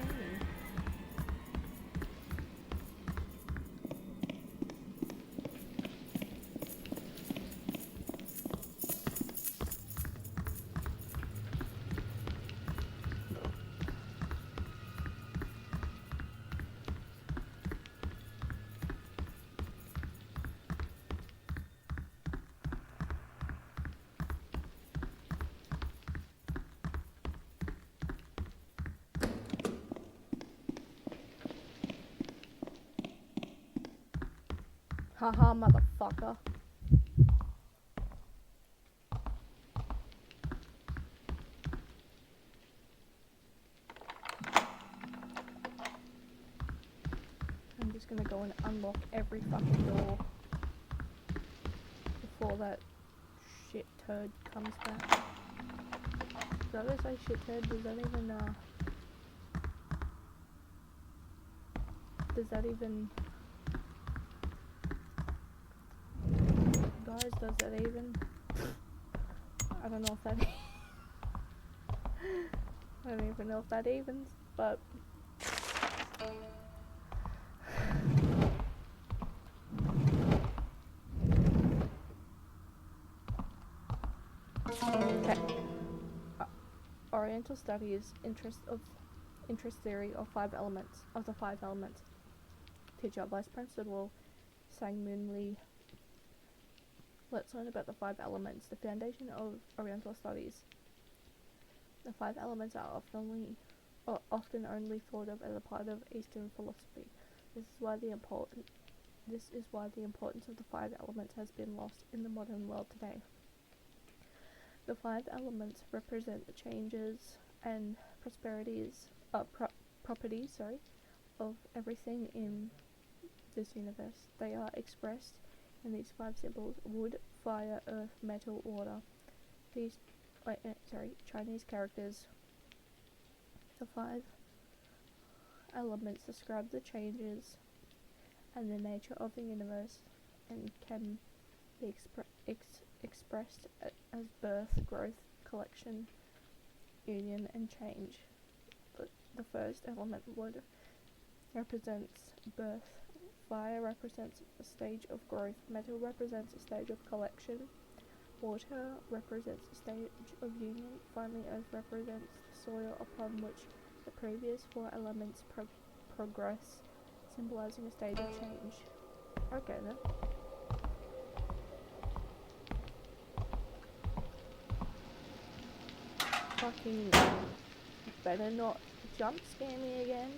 Haha, motherfucker. I'm just gonna go and unlock every fucking door before that shit turd comes back. Did I say shit turd? Does that even, does that even... Guys, does that even... I don't know if that... I don't even know if that evens, but... Okay. Oriental studies interest theory of the five elements. Teacher, Vice Principal Sang Moon Lee. Let's learn about the five elements, the foundation of Oriental studies. The five elements are often only thought of as a part of Eastern philosophy. This is why the importance of the five elements has been lost in the modern world today. The five elements represent the changes and properties of everything in this universe. They are expressed in these five symbols: wood, fire, earth, metal, water. These Chinese characters. The five elements describe the changes and the nature of the universe and can be expressed as birth, growth, collection, union, and change. The first element, wood, represents birth. Fire represents a stage of growth. Metal represents a stage of collection. Water represents a stage of union. Finally, earth represents the soil upon which the previous four elements progress, symbolizing a stage of change. Okay then. fucking better not jump scare me again.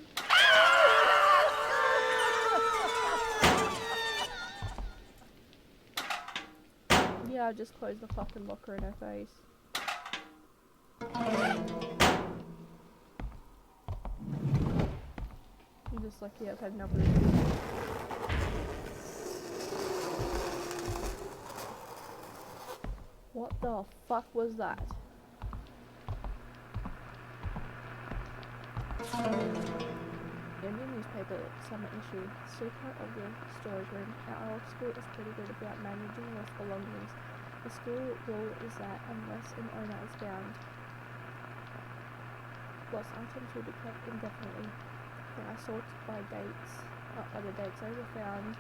Yeah, I just closed the fucking locker in her face. I'm just like, yeah, I've had enough of this. What the fuck was that? Indian newspaper summer issue. Secret of the storage room. Our old school is pretty good about managing lost belongings. The school rule is that unless an owner is found, lost items will be kept indefinitely. They are sorted by dates, the dates they were found,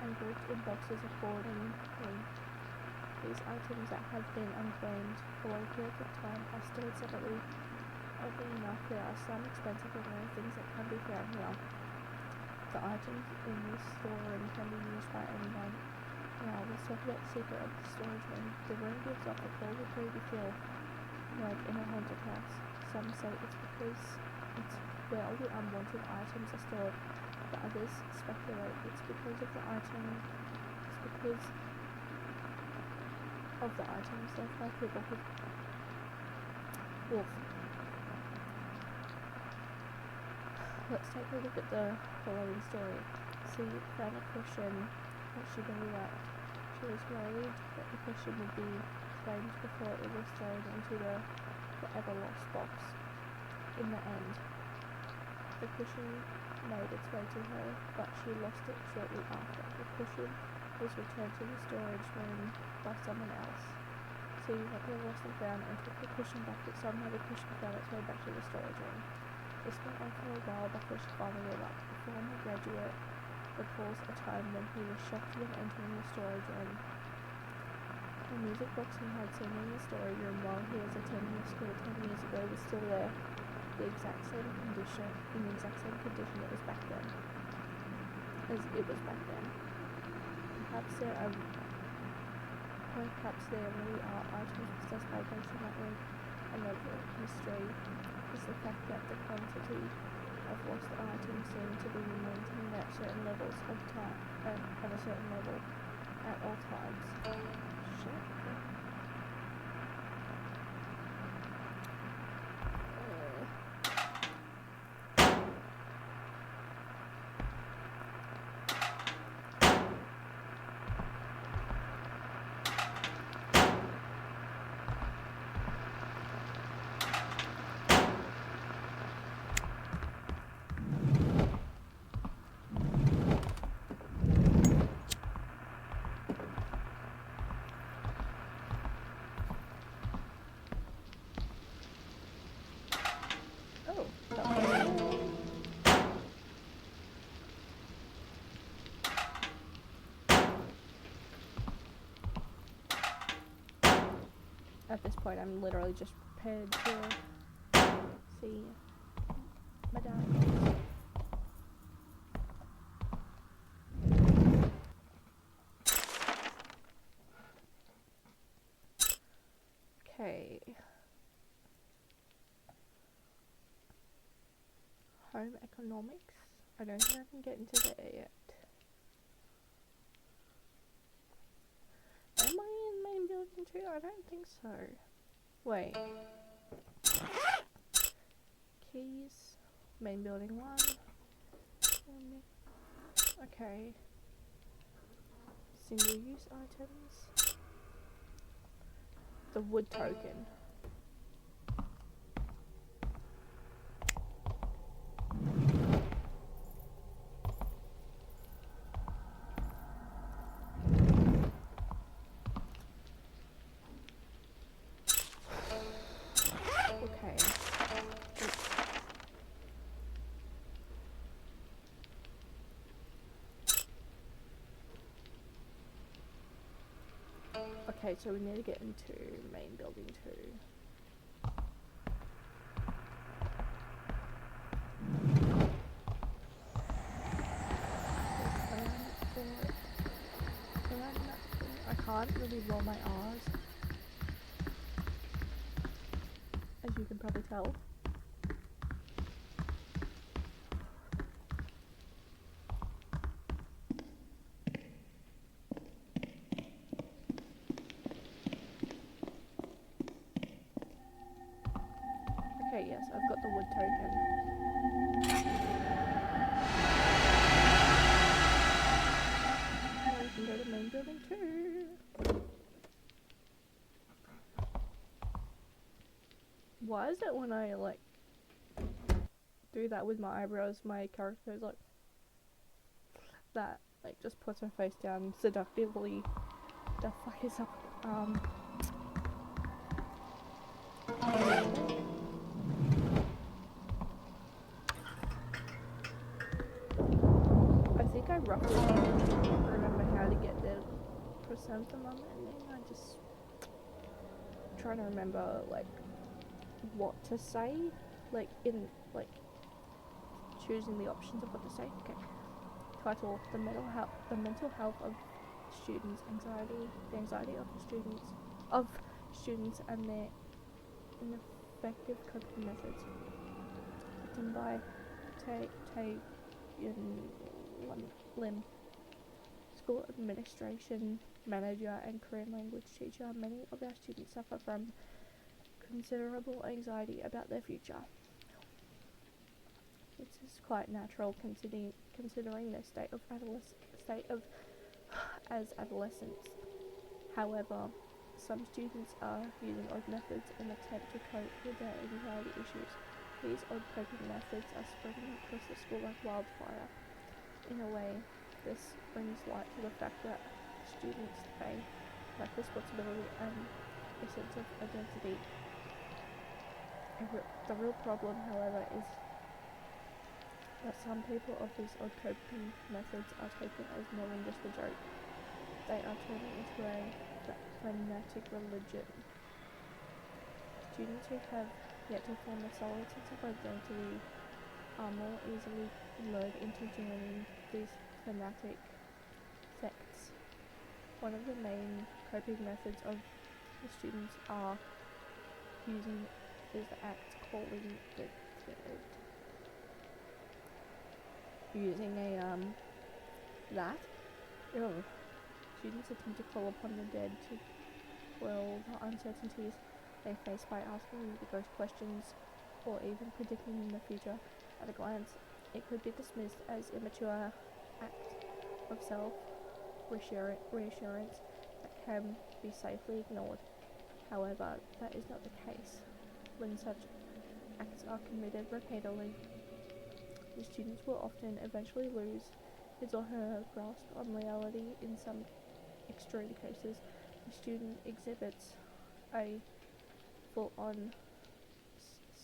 and grouped in boxes accordingly. These items that have been unclaimed for a period of time are stored separately. Oddly enough, there are some expensive and rare things that can be found here. The items in this storeroom can be used by anyone. Now, let's talk about the secret of the storage room. The room gives off a cold, creepy feel, like in a haunted house. Some say it's because it's where all the unwanted items are stored, but others speculate it's because of the items left by people who... Wolf. Let's take a look at the following story. See, found a cushion that she really liked. She was worried that the cushion would be claimed before it was thrown into the forever lost box. In the end, the cushion made its way to her, but she lost it shortly after. The cushion was returned to the storage room by someone else. See what they lost and found and took the cushion back, but somehow the cushion found its way back to the storage room. This went on for a while before she finally gave up. A former graduate recalls a time when he was shocked when entering the storage room. The music box he had seen in the storage room while he was attending the school 10 years ago was still there, in the exact same condition it was back then. Perhaps there really are items possessed by ghosts in that room. Another mystery is the fact that the quantity of lost items seem to be maintained at certain levels of time, at a certain level at all times. Shit. At this point, I'm literally just prepared to see Madame. Okay. Home economics. I don't think I can get into there yet. Am I in main building 2? I don't think so. Wait. Keys. Main building 1. Okay. Single use items. The wood token. Okay, so we need to get into main building 2. I can't really roll my R's, as you can tell. Okay, yes, I've got the wood token. Now we can go to main building too. Why is it when I like do that with my eyebrows, my character is like that, like just puts her face down seductively? The fuck is up? I think I roughly remember how to get there chrysanthemum, and then I just trying to remember like what to say, like in like choosing the options of what to say. Okay. Title: the mental health of students, the anxiety of students and their ineffective coping methods. Written by Tae Yun Lim, school administration manager and Korean language teacher. Many of our students suffer from considerable anxiety about their future. This is quite natural considering their state of as adolescents. However, some students are using odd methods in an attempt to cope with their anxiety issues. These odd coping methods are spreading across the school like wildfire. In a way, this brings light to the fact that students lack responsibility and a sense of identity. The real problem, however, is that some people of these odd coping methods are taken as more than just a joke. They are turning into a fanatic religion. Students who have yet to form a solid sense of identity are more easily lured into joining these fanatic sects. One of the main coping methods of the students are using is the act calling the dead. Using that. Ew. Students attempt to call upon the dead to quell the uncertainties they face by asking the ghost questions or even predicting the future at a glance. It could be dismissed as immature act of self-reassurance that can be safely ignored. However, that is not the case. When such acts are committed repeatedly, the students will often eventually lose his or her grasp on reality. In some extreme cases, the student exhibits a full-on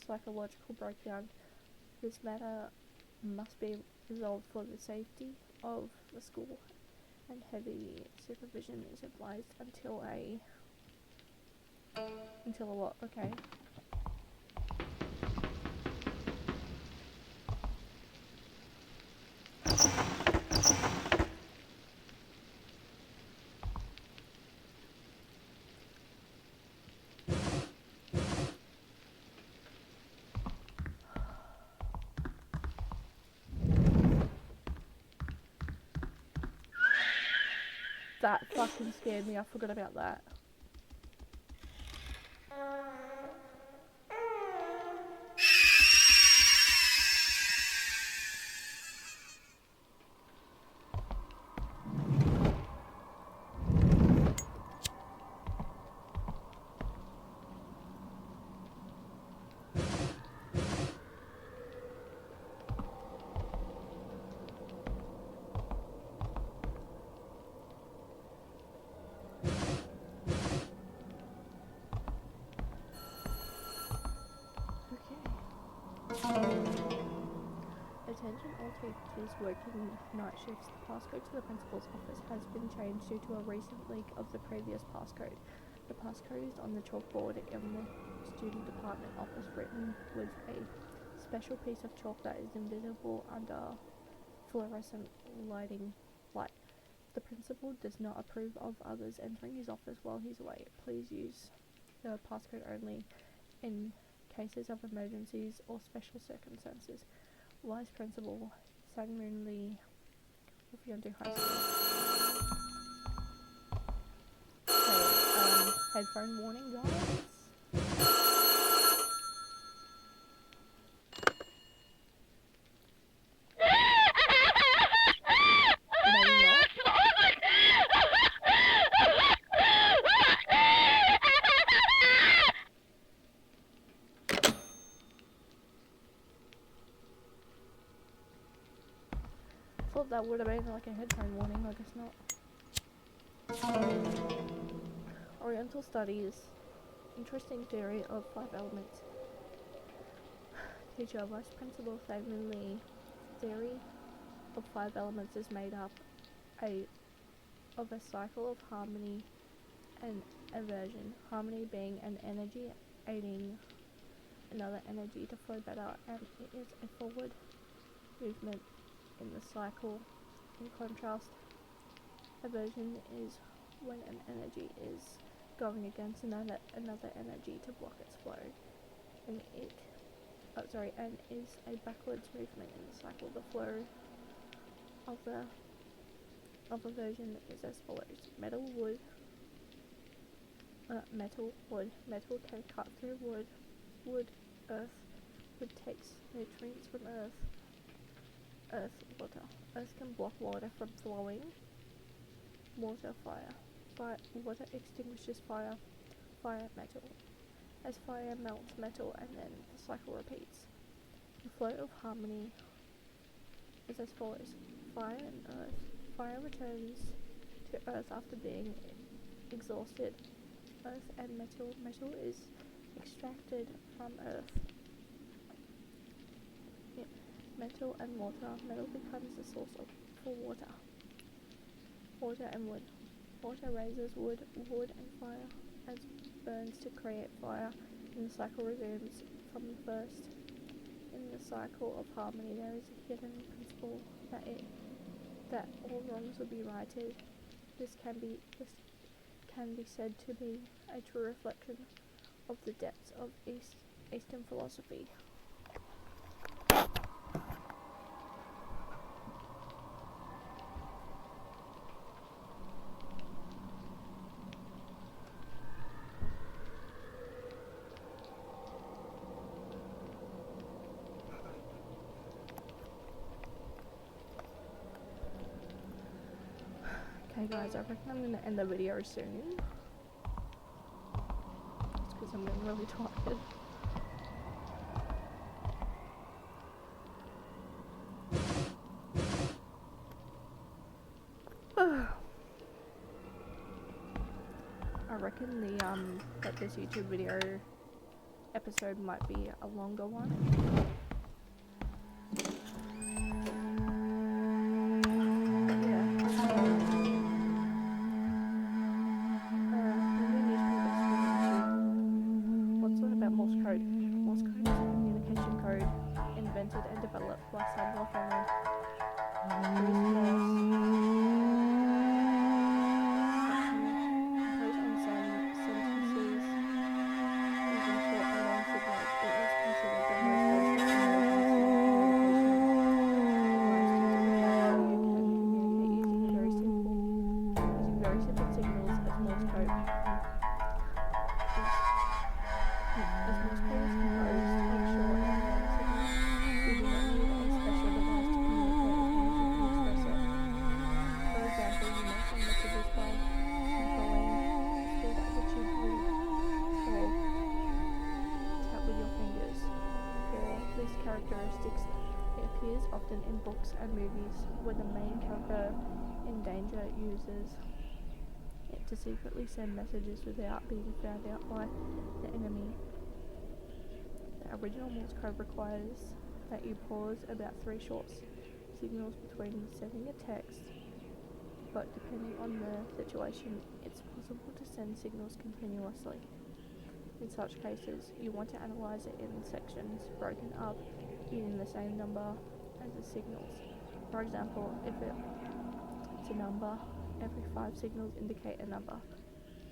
psychological breakdown. This matter must be resolved for the safety of the school, and heavy supervision is advised until a what? Okay. That fucking scared me. I forgot about that. Attention all teachers working night shifts. The passcode to the principal's office has been changed due to a recent leak of the previous passcode. The passcode is on the chalkboard in the student department office, written with a special piece of chalk that is invisible under fluorescent light. The principal does not approve of others entering his office while he's away. Please use the passcode only in cases of emergencies or special circumstances. Vice Principal Sang-Moon Lee of Yeonju High School. Okay, headphone warning, guys. Maybe not. Thought that would have been like a headphone warning, I guess not. Oriental Studies. Interesting theory of 5 elements. Teacher, Vice Principal Sang-Moon Lee. Theory of 5 elements is made up of a cycle of harmony and aversion. Harmony being an energy aiding another energy to flow better, and it is a forward movement in the cycle. In contrast, aversion is when an energy is going against another energy to block its flow, and is a backwards movement in the cycle. The flow of aversion is as follows: metal, wood. Metal can cut through wood, earth. Wood takes nutrients from earth, water. Earth can block water from flowing. Water, fire. Water extinguishes fire. Fire, metal. As fire melts metal, and then the cycle repeats. The flow of harmony is as follows: fire and earth. Fire returns to earth after being exhausted. Earth and metal. Metal is extracted from earth. Metal and water. Metal becomes the source for water. Water and wood. Water raises wood and fire as burns to create fire, and the cycle resumes from the first. In the cycle of harmony, there is a hidden principle that all wrongs will be righted. This can be said to be a true reflection of the depths of Eastern philosophy. Okay guys, I reckon I'm gonna end the video soon. It's because I'm getting really tired. I reckon that this YouTube video episode might be a longer one. Morse code is a communication code invented and developed by Samuel Fenner. Composed on sentences using short and long signals, it is considered the most basic and using very simple signals as Morse code. As Morse code is composed of short and long signals, we do not need a special device to communicate with music and express it. For example, you may send messages by controlling the speed at which you read or tap with your fingers. For these characteristics, it appears often in books and movies where the main character in danger uses it to secretly send messages without being found out by the enemy. The original Morse code requires that you pause about 3 short signals between sending a text, but depending on the situation, it's possible to send signals continuously. In such cases, you want to analyze it in sections broken up using the same number as the signals. For example, if it's a number, every 5 signals indicate a number.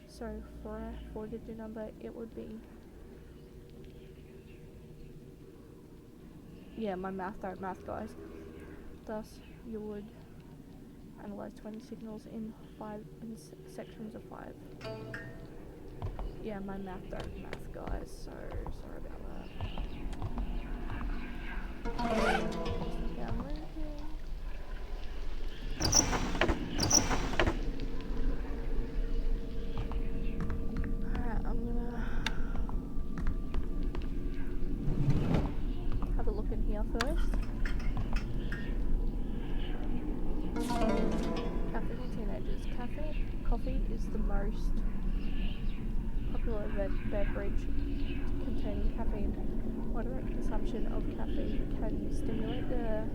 So for a 4-digit number, it would be yeah, my math don't math, guys. Thus, you would analyze 20 signals in sections of 5. Yeah, my math don't math, guys, so sorry about that. Downloading. Alright, I'm gonna have a look in here first. Caffeine in teenagers. Coffee is the most popular beverage containing caffeine. Moderate consumption of caffeine can stimulate the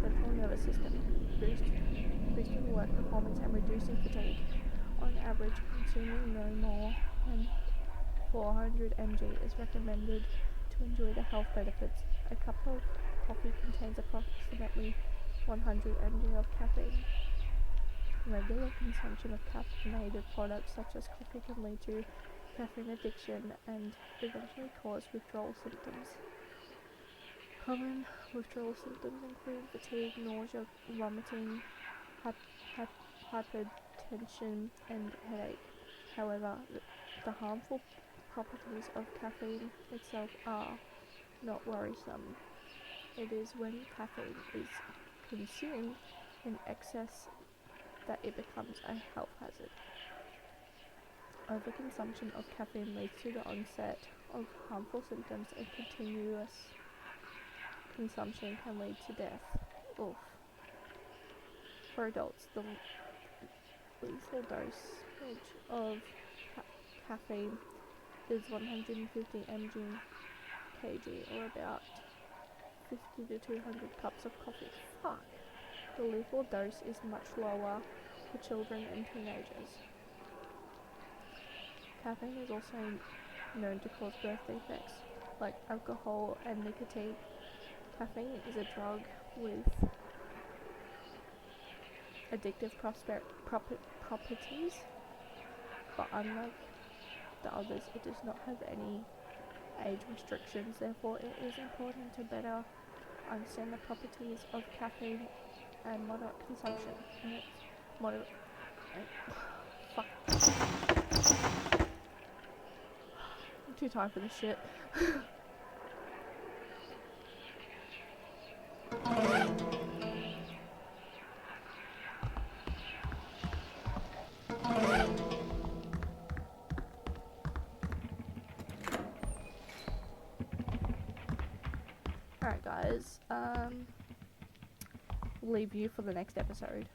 central nervous system, boosting work performance and reducing fatigue. On average, consuming no more than 400 mg is recommended to enjoy the health benefits. A cup of coffee contains approximately 100 mg of caffeine. Regular consumption of caffeinated products such as coffee can lead to caffeine addiction and eventually cause withdrawal symptoms. Common withdrawal symptoms include fatigue, nausea, vomiting, hypertension, and headache. However, the harmful properties of caffeine itself are not worrisome. It is when caffeine is consumed in excess that it becomes a health hazard. Overconsumption of caffeine leads to the onset of harmful symptoms, and continuous consumption can lead to death. Oof. For adults, the lethal dosage of caffeine is 150 mg/kg, or about 50 to 200 cups of coffee. Fuck. The lethal dose is much lower for children and teenagers. Caffeine is also known to cause birth defects, like alcohol and nicotine. Caffeine is a drug with addictive properties, but unlike the others, it does not have any age restrictions. Therefore, it is important to better understand the properties of caffeine and moderate consumption. Fuck. I'm too tired for this shit. Alright guys, leave you for the next episode.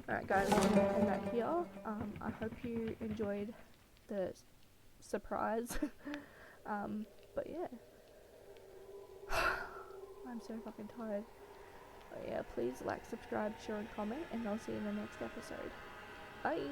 Alright guys, I'm gonna end that here. I hope you enjoyed the surprise. But yeah. I'm so fucking tired. But yeah, please like, subscribe, share and comment, and I'll see you in the next episode. Bye!